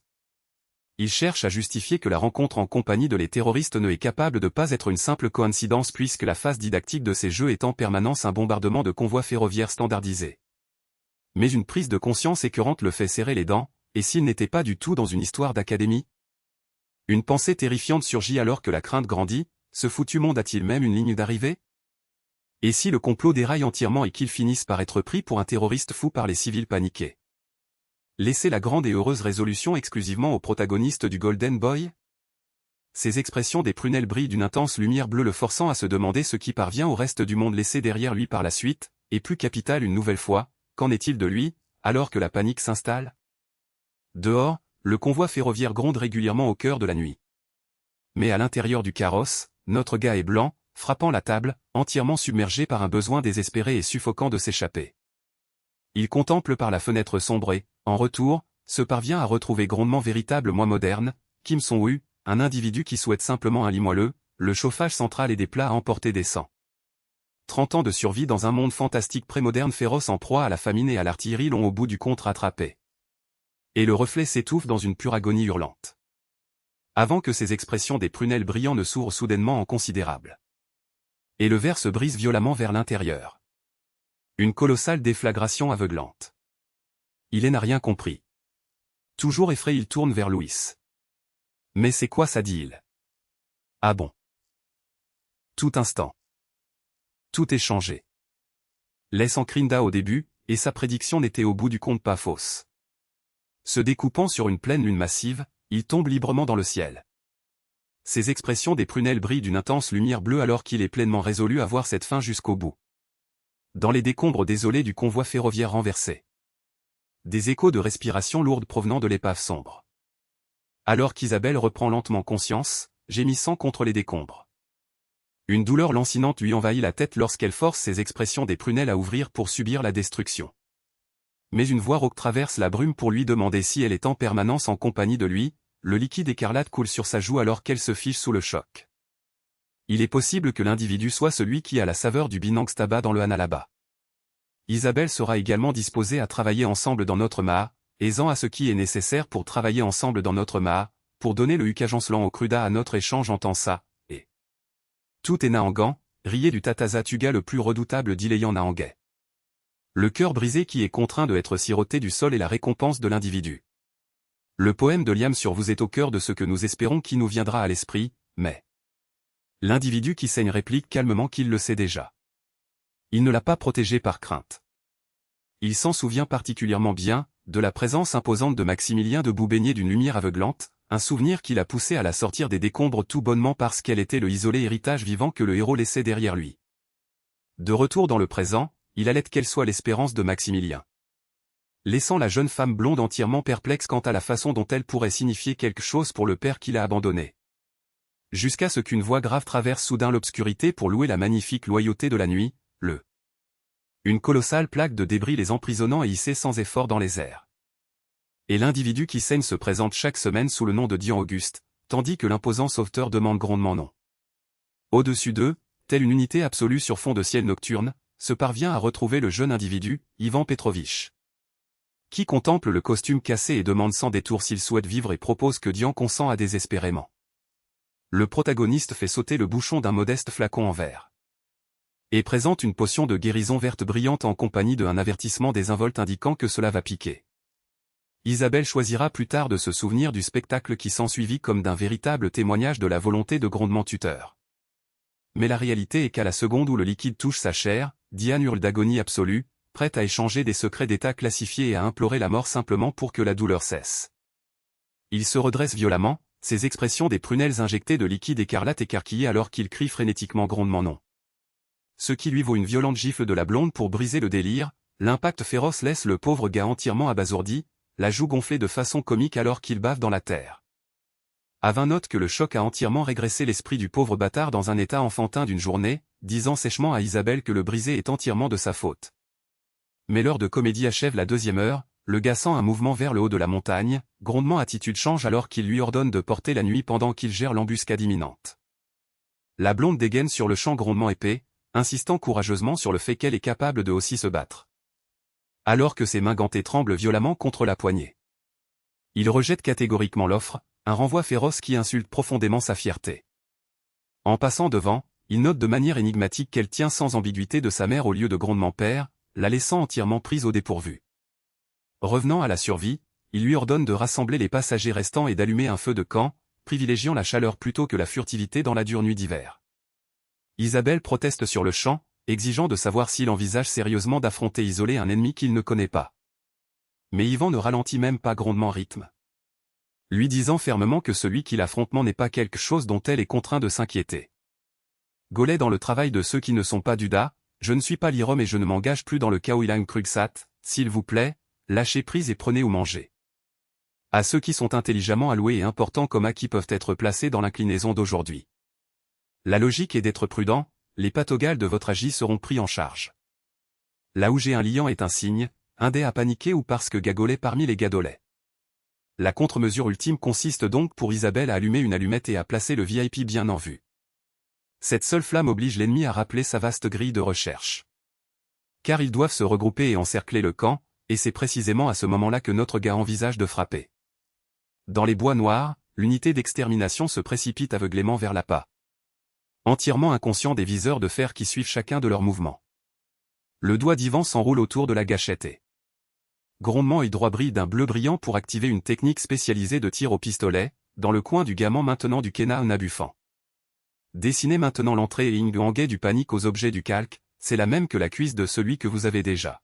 Il cherche à justifier que la rencontre en compagnie de les terroristes ne est capable de pas être une simple coïncidence puisque la phase didactique de ces jeux est en permanence un bombardement de convois ferroviaires standardisés. Mais une prise de conscience écœurante le fait serrer les dents, et s'il n'était pas du tout dans une histoire d'académie? Une pensée terrifiante surgit alors que la crainte grandit, ce foutu monde a-t-il même une ligne d'arrivée? Et si le complot déraille entièrement et qu'il finisse par être pris pour un terroriste fou par les civils paniqués? Laisser la grande et heureuse résolution exclusivement au protagoniste du Golden Boy? Ces expressions des prunelles brillent d'une intense lumière bleue le forçant à se demander ce qui parvient au reste du monde laissé derrière lui par la suite, et plus capital une nouvelle fois, qu'en est-il de lui, alors que la panique s'installe? Dehors, le convoi ferroviaire gronde régulièrement au cœur de la nuit. Mais à l'intérieur du carrosse, notre gars est blanc, frappant la table, entièrement submergé par un besoin désespéré et suffocant de s'échapper. Il contemple par la fenêtre sombre et, en retour, se parvient à retrouver grondement véritable moi moderne, Kim Song-woo, un individu qui souhaite simplement un lit moelleux, le chauffage central et des plats à emporter décents. 30 ans de survie dans un monde fantastique prémoderne féroce en proie à la famine et à l'artillerie l'ont au bout du compte rattrapé. Et le reflet s'étouffe dans une pure agonie hurlante. Avant que ces expressions des prunelles brillants ne s'ouvrent soudainement en considérable. Et le verre se brise violemment vers l'intérieur. Une colossale déflagration aveuglante. Il n'a rien compris. Toujours effrayé il tourne vers Louis. Mais c'est quoi ça dit-il? Ah bon? Tout instant. Tout est changé. Laissant Krinda au début, et sa prédiction n'était au bout du compte pas fausse. Se découpant sur une pleine lune massive, il tombe librement dans le ciel. Ses expressions des prunelles brillent d'une intense lumière bleue alors qu'il est pleinement résolu à voir cette fin jusqu'au bout. Dans les décombres désolés du convoi ferroviaire renversé. Des échos de respiration lourde provenant de l'épave sombre. Alors qu'Isabelle reprend lentement conscience, gémissant contre les décombres. Une douleur lancinante lui envahit la tête lorsqu'elle force ses expressions des prunelles à ouvrir pour subir la destruction. Mais une voix rauque traverse la brume pour lui demander si elle est en permanence en compagnie de lui, le liquide écarlate coule sur sa joue alors qu'elle se fiche sous le choc. Il est possible que l'individu soit celui qui a la saveur du Binangstaba dans le Hanalaba. Isabelle sera également disposée à travailler ensemble dans notre Maha, aisant à ce qui est nécessaire pour travailler ensemble dans notre Maha, pour donner le Ukajanslan au Kruda à notre échange en temps ça, et tout est Nahangan, riait du Tatazatuga le plus redoutable d'Iléan Nahangais. Le cœur brisé qui est contraint de être siroté du sol est la récompense de l'individu. Le poème de Liam sur vous est au cœur de ce que nous espérons qui nous viendra à l'esprit, mais l'individu qui saigne réplique calmement qu'il le sait déjà. Il ne l'a pas protégé par crainte. Il s'en souvient particulièrement bien, de la présence imposante de Maximilien debout baigné d'une lumière aveuglante, un souvenir qui l'a poussé à la sortir des décombres tout bonnement parce qu'elle était le isolé héritage vivant que le héros laissait derrière lui. De retour dans le présent, il allait qu'elle soit l'espérance de Maximilien. Laissant la jeune femme blonde entièrement perplexe quant à la façon dont elle pourrait signifier quelque chose pour le père qui l'a abandonné. Jusqu'à ce qu'une voix grave traverse soudain l'obscurité pour louer la magnifique loyauté de la nuit, une colossale plaque de débris les emprisonnant et hissés sans effort dans les airs. Et l'individu qui saigne se présente chaque semaine sous le nom de Dian Auguste, tandis que l'imposant sauveteur demande grondement non. Au-dessus d'eux, telle une unité absolue sur fond de ciel nocturne, se parvient à retrouver le jeune individu, Ivan Petrovitch, qui contemple le costume cassé et demande sans détour s'il souhaite vivre et propose que Dian consent à désespérément. Le protagoniste fait sauter le bouchon d'un modeste flacon en verre et présente une potion de guérison verte brillante en compagnie d'un avertissement désinvolte indiquant que cela va piquer. Isabelle choisira plus tard de se souvenir du spectacle qui s'ensuivit comme d'un véritable témoignage de la volonté de grondement tuteur. Mais la réalité est qu'à la seconde où le liquide touche sa chair, Diane hurle d'agonie absolue, prête à échanger des secrets d'état classifiés et à implorer la mort simplement pour que la douleur cesse. Il se redresse violemment, ses expressions des prunelles injectées de liquide écarlate écarquillées alors qu'il crie frénétiquement grondement non. Ce qui lui vaut une violente gifle de la blonde pour briser le délire, l'impact féroce laisse le pauvre gars entièrement abasourdi, la joue gonflée de façon comique alors qu'il bave dans la terre. Avin note que le choc a entièrement régressé l'esprit du pauvre bâtard dans un état enfantin d'une journée, disant sèchement à Isabelle que le brisé est entièrement de sa faute. Mais l'heure de comédie achève la deuxième heure, le gars sent un mouvement vers le haut de la montagne, grondement attitude change alors qu'il lui ordonne de porter la nuit pendant qu'il gère l'embuscade imminente. La blonde dégaine sur le champ grondement épais, insistant courageusement sur le fait qu'elle est capable de aussi se battre. Alors que ses mains gantées tremblent violemment contre la poignée. Il rejette catégoriquement l'offre, un renvoi féroce qui insulte profondément sa fierté. En passant devant, il note de manière énigmatique qu'elle tient sans ambiguïté de sa mère au lieu de grondement père, la laissant entièrement prise au dépourvu. Revenant à la survie, il lui ordonne de rassembler les passagers restants et d'allumer un feu de camp, privilégiant la chaleur plutôt que la furtivité dans la dure nuit d'hiver. Isabelle proteste sur le champ, exigeant de savoir s'il envisage sérieusement d'affronter isolé un ennemi qu'il ne connaît pas. Mais Ivan ne ralentit même pas grondement rythme, lui disant fermement que celui qui l'affrontement n'est pas quelque chose dont elle est contraint de s'inquiéter. Gaulet dans le travail de ceux qui ne sont pas Duda, je ne suis pas l'Irom et je ne m'engage plus dans le Kaoilang Krugsat, s'il vous plaît, lâchez prise et prenez ou mangez. À ceux qui sont intelligemment alloués et importants comme acquis peuvent être placés dans l'inclinaison d'aujourd'hui. La logique est d'être prudent, les pathogales de votre agis seront pris en charge. Là où j'ai un liant est un signe, un dé à paniquer ou parce que Gagolet parmi les gadolets. La contre-mesure ultime consiste donc pour Isabelle à allumer une allumette et à placer le VIP bien en vue. Cette seule flamme oblige l'ennemi à rappeler sa vaste grille de recherche. Car ils doivent se regrouper et encercler le camp, et c'est précisément à ce moment-là que notre gars envisage de frapper. Dans les bois noirs, l'unité d'extermination se précipite aveuglément vers l'appât. Entièrement inconscient des viseurs de fer qui suivent chacun de leurs mouvements. Le doigt d'Ivan s'enroule autour de la gâchette et grondement et droit brille d'un bleu brillant pour activer une technique spécialisée de tir au pistolet, dans le coin du gamin maintenant du Kena Nabufan. Dessinez maintenant l'entrée et Ing Hangay du panique aux objets du calque, c'est la même que la cuisse de celui que vous avez déjà.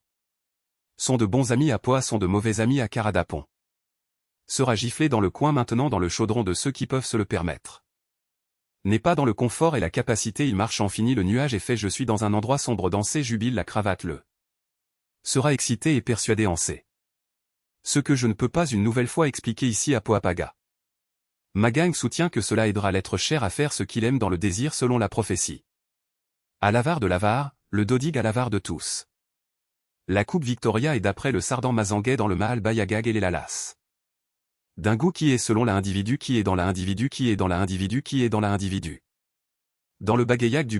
Sont de bons amis à Poa, sont de mauvais amis à Caradapon. Sera giflé dans le coin maintenant dans le chaudron de ceux qui peuvent se le permettre. N'est pas dans le confort et la capacité il marche en fini le nuage et fait je suis dans un endroit sombre danser jubile la cravate le. Sera excité et persuadé en C. Ce que je ne peux pas une nouvelle fois expliquer ici à Poapaga. Ma gang soutient que cela aidera l'être cher à faire ce qu'il aime dans le désir selon la prophétie. À l'avare de l'avare, le dodig à l'avare de tous. La coupe Victoria est d'après le Sardan Mazanguais dans le Mahal Bayagag et les Lalas. D'un goût qui est selon l'individu qui est dans l'individu qui est dans l'individu qui est dans l'individu. Dans le bagayag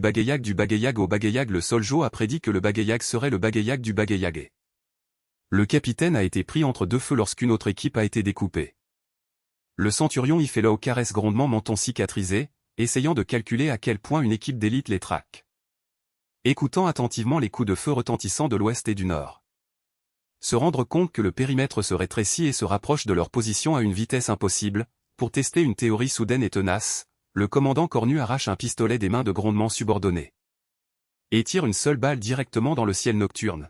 au bagayag le Soljo a prédit que le bagayag serait le bagayag du bagayagé. Le capitaine a été pris entre deux feux lorsqu'une autre équipe a été découpée. Le centurion y fait là au caresse grondement menton cicatrisé, essayant de calculer à quel point une équipe d'élite les traque. Écoutant attentivement les coups de feu retentissants de l'ouest et du nord. Se rendre compte que le périmètre se rétrécit et se rapproche de leur position à une vitesse impossible, pour tester une théorie soudaine et tenace, le commandant Cornu arrache un pistolet des mains de grondement subordonnés. Et tire une seule balle directement dans le ciel nocturne.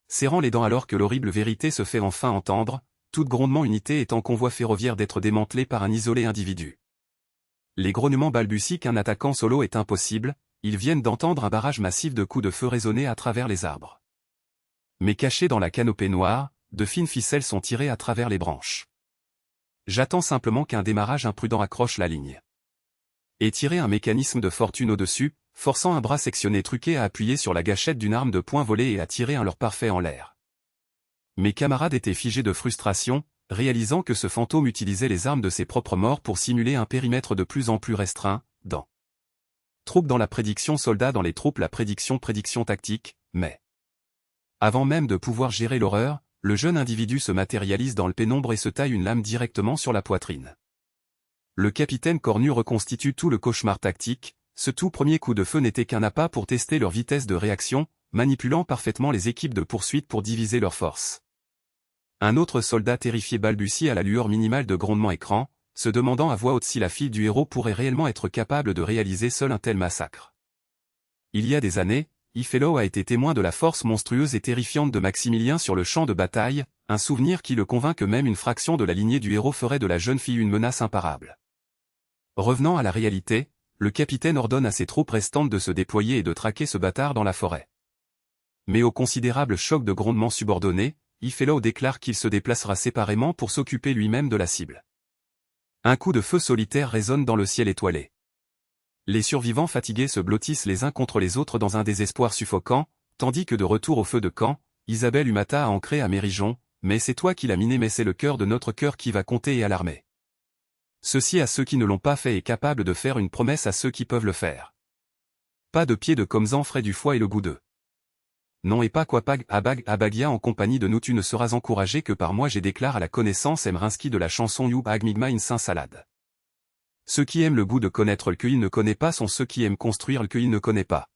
serrant les dents alors que l'horrible vérité se fait enfin entendre, toute grondement unité est en convoi ferroviaire d'être démantelé par un isolé individu. Les grognements balbutient qu'un attaquant solo est impossible, ils viennent d'entendre un barrage massif de coups de feu résonner à travers les arbres. Mais cachés dans la canopée noire, de fines ficelles sont tirées à travers les branches. J'attends simplement qu'un démarrage imprudent accroche la ligne. Et tirer un mécanisme de fortune au-dessus, forçant un bras sectionné truqué à appuyer sur la gâchette d'une arme de poing volée et à tirer un leurre parfait en l'air. Mes camarades étaient figés de frustration, réalisant que ce fantôme utilisait les armes de ses propres morts pour simuler un périmètre de plus en plus restreint, dans troupes dans la prédiction, soldats dans les troupes, la prédiction tactique, mais avant même de pouvoir gérer l'horreur, le jeune individu se matérialise dans le pénombre et se taille une lame directement sur la poitrine. Le capitaine Cornu reconstitue tout le cauchemar tactique, ce tout premier coup de feu n'était qu'un appât pour tester leur vitesse de réaction, manipulant parfaitement les équipes de poursuite pour diviser leurs forces. Un autre soldat terrifié balbutie à la lueur minimale de grondement écran, se demandant à voix haute si la fille du héros pourrait réellement être capable de réaliser seul un tel massacre. Il y a des années, Ifello a été témoin de la force monstrueuse et terrifiante de Maximilien sur le champ de bataille, un souvenir qui le convainc que même une fraction de la lignée du héros ferait de la jeune fille une menace imparable. Revenant à la réalité, le capitaine ordonne à ses troupes restantes de se déployer et de traquer ce bâtard dans la forêt. Mais au considérable choc de grondements subordonnés, Ifello déclare qu'il se déplacera séparément pour s'occuper lui-même de la cible. Un coup de feu solitaire résonne dans le ciel étoilé. Les survivants fatigués se blottissent les uns contre les autres dans un désespoir suffocant, tandis que de retour au feu de camp, Isabelle Humata a ancré à Mérijon, mais c'est toi qui l'as miné, mais c'est le cœur de notre cœur qui va compter et alarmer. Ceci à ceux qui ne l'ont pas fait et capable de faire une promesse à ceux qui peuvent le faire. Pas de pied de Comzan frais du foie et le goût d'eux. Non et pas quoi pag abagia en compagnie de nous tu ne seras encouragé que par moi j'ai déclare à la connaissance Emrinsky de la chanson You Bag Migma in Saint Salade. Ceux qui aiment le goût de connaître le qu'il ne connaît pas sont ceux qui aiment construire le qu'il ne connaît pas.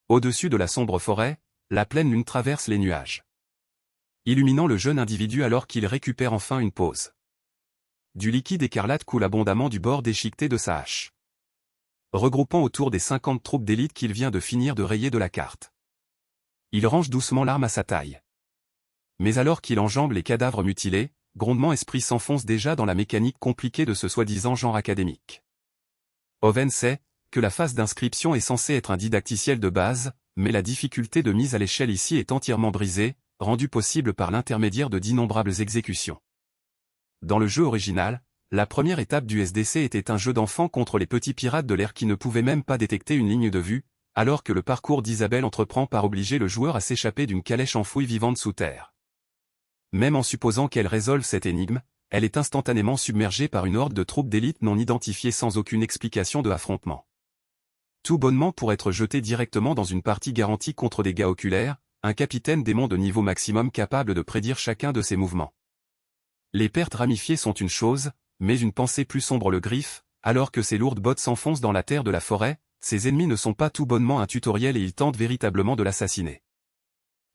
Au-dessus de la sombre forêt, la pleine lune traverse les nuages, illuminant le jeune individu alors qu'il récupère enfin une pause. Du liquide écarlate coule abondamment du bord déchiqueté de sa hache, regroupant autour des 50 troupes d'élite qu'il vient de finir de rayer de la carte. Il range doucement l'arme à sa taille. Mais alors qu'il enjambe les cadavres mutilés, grondement esprit s'enfonce déjà dans la mécanique compliquée de ce soi-disant genre académique. Owen sait que la phase d'inscription est censée être un didacticiel de base, mais la difficulté de mise à l'échelle ici est entièrement brisée, rendue possible par l'intermédiaire de d'innombrables exécutions. Dans le jeu original, la première étape du SDC était un jeu d'enfant contre les petits pirates de l'air qui ne pouvaient même pas détecter une ligne de vue, alors que le parcours d'Isabelle entreprend par obliger le joueur à s'échapper d'une calèche enfouie vivante sous terre. Même en supposant qu'elle résolve cette énigme, elle est instantanément submergée par une horde de troupes d'élite non identifiées sans aucune explication de affrontement. Tout bonnement pour être jeté directement dans une partie garantie contre des dégâts oculaires, un capitaine démon de niveau maximum capable de prédire chacun de ses mouvements. Les pertes ramifiées sont une chose, mais une pensée plus sombre le griffe, alors que ses lourdes bottes s'enfoncent dans la terre de la forêt, ses ennemis ne sont pas tout bonnement un tutoriel et ils tentent véritablement de l'assassiner.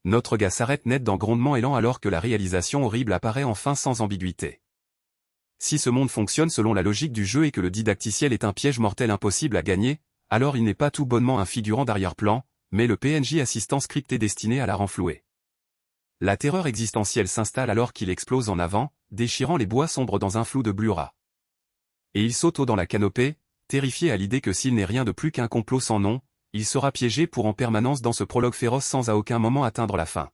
Notre gars s'arrête net dans grondement élan alors que la réalisation horrible apparaît enfin sans ambiguïté. Si ce monde fonctionne selon la logique du jeu et que le didacticiel est un piège mortel impossible à gagner, alors il n'est pas tout bonnement un figurant d'arrière-plan, mais le PNJ assistant scripté destiné à la renflouer. La terreur existentielle s'installe alors qu'il explose en avant, déchirant les bois sombres dans un flou de blura. Et il saute haut dans la canopée, terrifié à l'idée que s'il n'est rien de plus qu'un complot sans nom, il sera piégé pour en permanence dans ce prologue féroce sans à aucun moment atteindre la fin.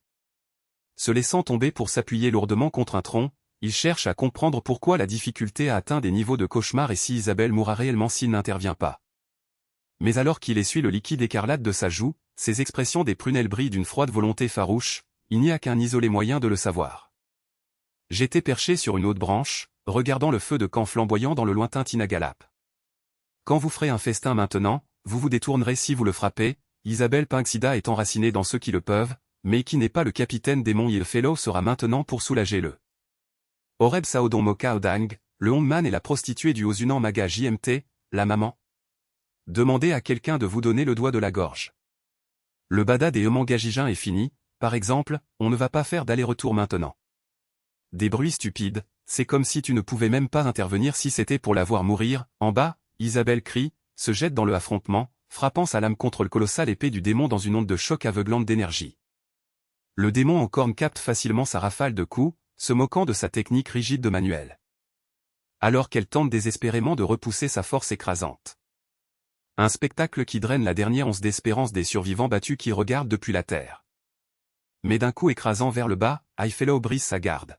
Se laissant tomber pour s'appuyer lourdement contre un tronc, il cherche à comprendre pourquoi la difficulté a atteint des niveaux de cauchemar et si Isabelle mourra réellement s'il n'intervient pas. Mais alors qu'il essuie le liquide écarlate de sa joue, ses expressions des prunelles brillent d'une froide volonté farouche, il n'y a qu'un isolé moyen de le savoir. J'étais perché sur une haute branche, regardant le feu de camp flamboyant dans le lointain Tinagalap. Quand vous ferez un festin maintenant, vous vous détournerez si vous le frappez, Isabelle Pinxida est enracinée dans ceux qui le peuvent, mais qui n'est pas le capitaine démon Ifello sera maintenant pour soulager le Oreb Saodon Moka Odang, le Hongman et la prostituée du Osunan Maga JMT, la maman. Demandez à quelqu'un de vous donner le doigt de la gorge. Le bada des Emangajijin est fini, par exemple, on ne va pas faire d'aller-retour maintenant. Des bruits stupides, c'est comme si tu ne pouvais même pas intervenir si c'était pour la voir mourir, en bas, Isabelle crie, se jette dans le affrontement, frappant sa lame contre le colossal épée du démon dans une onde de choc aveuglante d'énergie. Le démon en corne capte facilement sa rafale de coups, se moquant de sa technique rigide de manuel. Alors qu'elle tente désespérément de repousser sa force écrasante. Un spectacle qui draine la dernière once d'espérance des survivants battus qui regardent depuis la terre. Mais d'un coup écrasant vers le bas, Highfellow brise sa garde.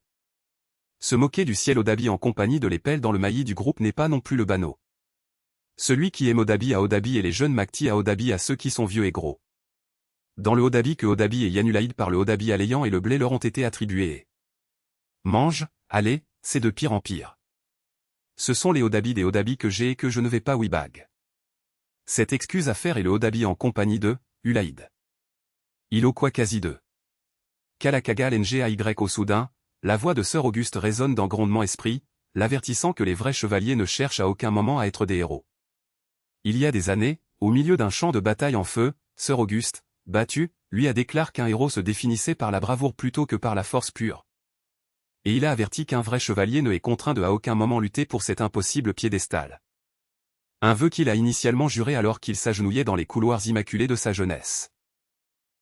Se moquer du ciel Odabi en compagnie de l'épelle dans le maillis du groupe n'est pas non plus le bano. Celui qui aime Odabi à Odabi et les jeunes Makti à Odabi à ceux qui sont vieux et gros. Dans le Odabi que Odabi et Yanulaïd par le Odabi Aléant et le blé leur ont été attribués. Mange, allez, c'est de pire en pire. Ce sont les Odabi des Odabi que j'ai et que je ne vais pas Wibag. Cette excuse à faire est le Odabi en compagnie de Ulaïd. Il au quoi quasi de Kalakaga Ngay au soudain, la voix de Sœur Auguste résonne dans grondement esprit, l'avertissant que les vrais chevaliers ne cherchent à aucun moment à être des héros. Il y a des années, au milieu d'un champ de bataille en feu, Sœur Auguste, battue, lui a déclaré qu'un héros se définissait par la bravoure plutôt que par la force pure. Et il a averti qu'un vrai chevalier ne est contraint de à aucun moment lutter pour cet impossible piédestal. Un vœu qu'il a initialement juré alors qu'il s'agenouillait dans les couloirs immaculés de sa jeunesse.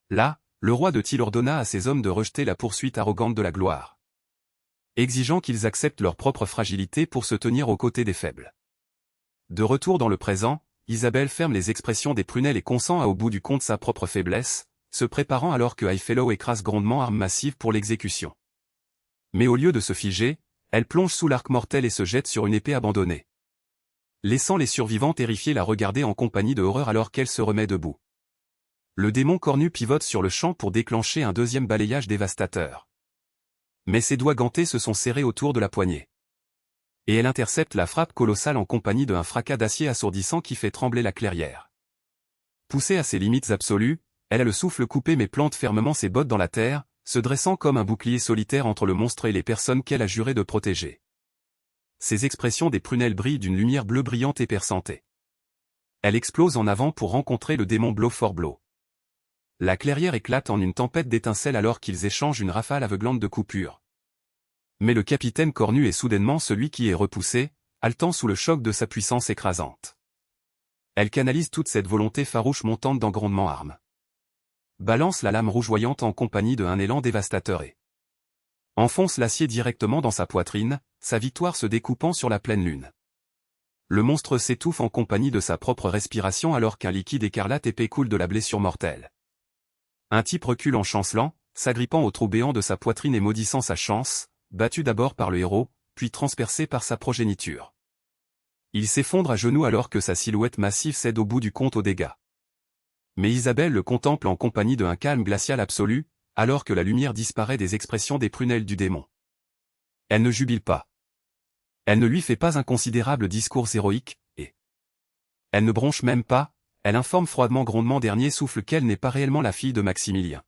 Là, le roi de Tyr ordonna à ses hommes de rejeter la poursuite arrogante de la gloire, exigeant qu'ils acceptent leur propre fragilité pour se tenir aux côtés des faibles. De retour dans le présent, Isabelle ferme les expressions des prunelles et consent à au bout du compte sa propre faiblesse, se préparant alors que Highfellow écrase grondement arme massive pour l'exécution. Mais au lieu de se figer, elle plonge sous l'arc mortel et se jette sur une épée abandonnée. Laissant les survivants terrifiés la regarder en compagnie de horreur alors qu'elle se remet debout. Le démon cornu pivote sur le champ pour déclencher un deuxième balayage dévastateur. Mais ses doigts gantés se sont serrés autour de la poignée. Et elle intercepte la frappe colossale en compagnie d'un fracas d'acier assourdissant qui fait trembler la clairière. Poussée à ses limites absolues, elle a le souffle coupé mais plante fermement ses bottes dans la terre, se dressant comme un bouclier solitaire entre le monstre et les personnes qu'elle a juré de protéger. Ses expressions des prunelles brillent d'une lumière bleue brillante et perçante. Elle explose en avant pour rencontrer le démon Blow for Blow. La clairière éclate en une tempête d'étincelles alors qu'ils échangent une rafale aveuglante de coupures. Mais le capitaine cornu est soudainement celui qui est repoussé, haletant sous le choc de sa puissance écrasante. Elle canalise toute cette volonté farouche montante dans grondement arme. Balance la lame rougeoyante en compagnie d'un élan dévastateur et enfonce l'acier directement dans sa poitrine, sa victoire se découpant sur la pleine lune. Le monstre s'étouffe en compagnie de sa propre respiration alors qu'un liquide écarlate épais coule de la blessure mortelle. Un type recule en chancelant, s'agrippant au trou béant de sa poitrine et maudissant sa chance, battu d'abord par le héros, puis transpercé par sa progéniture. Il s'effondre à genoux alors que sa silhouette massive cède au bout du compte aux dégâts. Mais Isabelle le contemple en compagnie d'un calme glacial absolu, alors que la lumière disparaît des expressions des prunelles du démon. Elle ne jubile pas. Elle ne lui fait pas un considérable discours héroïque, et elle ne bronche même pas. Elle informe froidement grondement dernier souffle qu'elle n'est pas réellement la fille de Maximilien.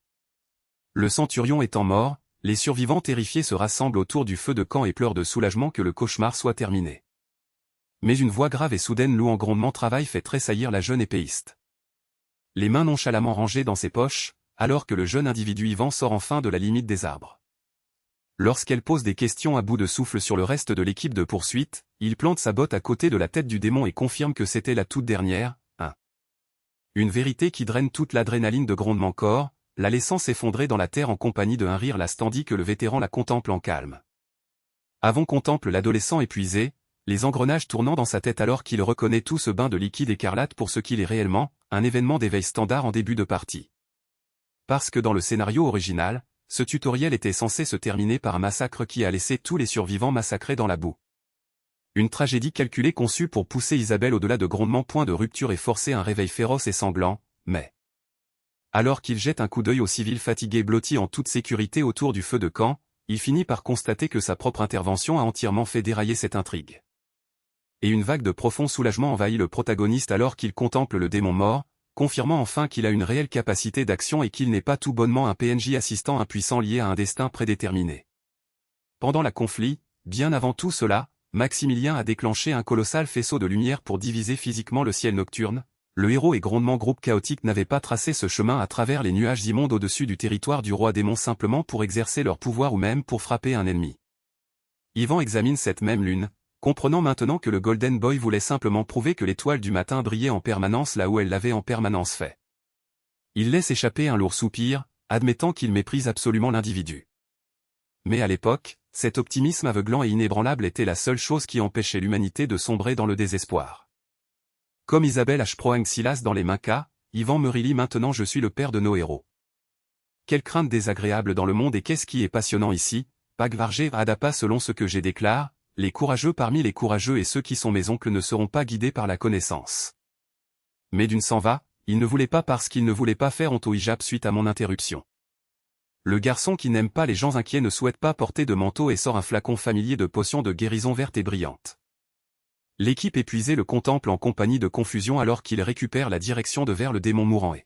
Le centurion étant mort, les survivants terrifiés se rassemblent autour du feu de camp et pleurent de soulagement que le cauchemar soit terminé. Mais une voix grave et soudaine louant grondement travail fait tressaillir la jeune épéiste. Les mains nonchalamment rangées dans ses poches, alors que le jeune individu Yvan sort enfin de la limite des arbres. Lorsqu'elle pose des questions à bout de souffle sur le reste de l'équipe de poursuite, il plante sa botte à côté de la tête du démon et confirme que c'était la toute dernière. Une vérité qui draine toute l'adrénaline de grondement corps, la laissant s'effondrer dans la terre en compagnie de un rire las tandis que le vétéran la contemple en calme. Avon contemple l'adolescent épuisé, les engrenages tournant dans sa tête alors qu'il reconnaît tout ce bain de liquide écarlate pour ce qu'il est réellement, un événement d'éveil standard en début de partie. Parce que dans le scénario original, ce tutoriel était censé se terminer par un massacre qui a laissé tous les survivants massacrés dans la boue. Une tragédie calculée conçue pour pousser Isabelle au-delà de grondements point de rupture et forcer un réveil féroce et sanglant, mais alors qu'il jette un coup d'œil aux civils fatigués blottis en toute sécurité autour du feu de camp, il finit par constater que sa propre intervention a entièrement fait dérailler cette intrigue. Et une vague de profond soulagement envahit le protagoniste alors qu'il contemple le démon mort, confirmant enfin qu'il a une réelle capacité d'action et qu'il n'est pas tout bonnement un PNJ assistant impuissant lié à un destin prédéterminé. Pendant la conflit, bien avant tout cela, Maximilien a déclenché un colossal faisceau de lumière pour diviser physiquement le ciel nocturne. Le héros et grondement groupe chaotique n'avaient pas tracé ce chemin à travers les nuages immondes au-dessus du territoire du roi démon simplement pour exercer leur pouvoir ou même pour frapper un ennemi. Yvan examine cette même lune, comprenant maintenant que le Golden Boy voulait simplement prouver que l'étoile du matin brillait en permanence là où elle l'avait en permanence fait. Il laisse échapper un lourd soupir, admettant qu'il méprise absolument l'individu. Mais à l'époque, cet optimisme aveuglant et inébranlable était la seule chose qui empêchait l'humanité de sombrer dans le désespoir. Comme Isabelle H. Proeng-Silas dans Les Minca, Yvan Meurili maintenant je suis le père de nos héros. Quelle crainte désagréable dans le monde et qu'est-ce qui est passionnant ici, Pagvarje Adapa selon ce que j'ai déclare, les courageux parmi les courageux et ceux qui sont mes oncles ne seront pas guidés par la connaissance. Mais d'une s'en va, il ne voulait pas parce qu'il ne voulait pas faire honte au hijab suite à mon interruption. Le garçon qui n'aime pas les gens inquiets ne souhaite pas porter de manteau et sort un flacon familier de potions de guérison verte et brillante. L'équipe épuisée le contemple en compagnie de confusion alors qu'il récupère la direction de vers le démon mourant et,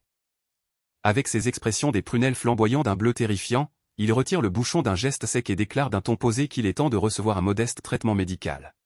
avec ses expressions des prunelles flamboyants d'un bleu terrifiant, il retire le bouchon d'un geste sec et déclare d'un ton posé qu'il est temps de recevoir un modeste traitement médical.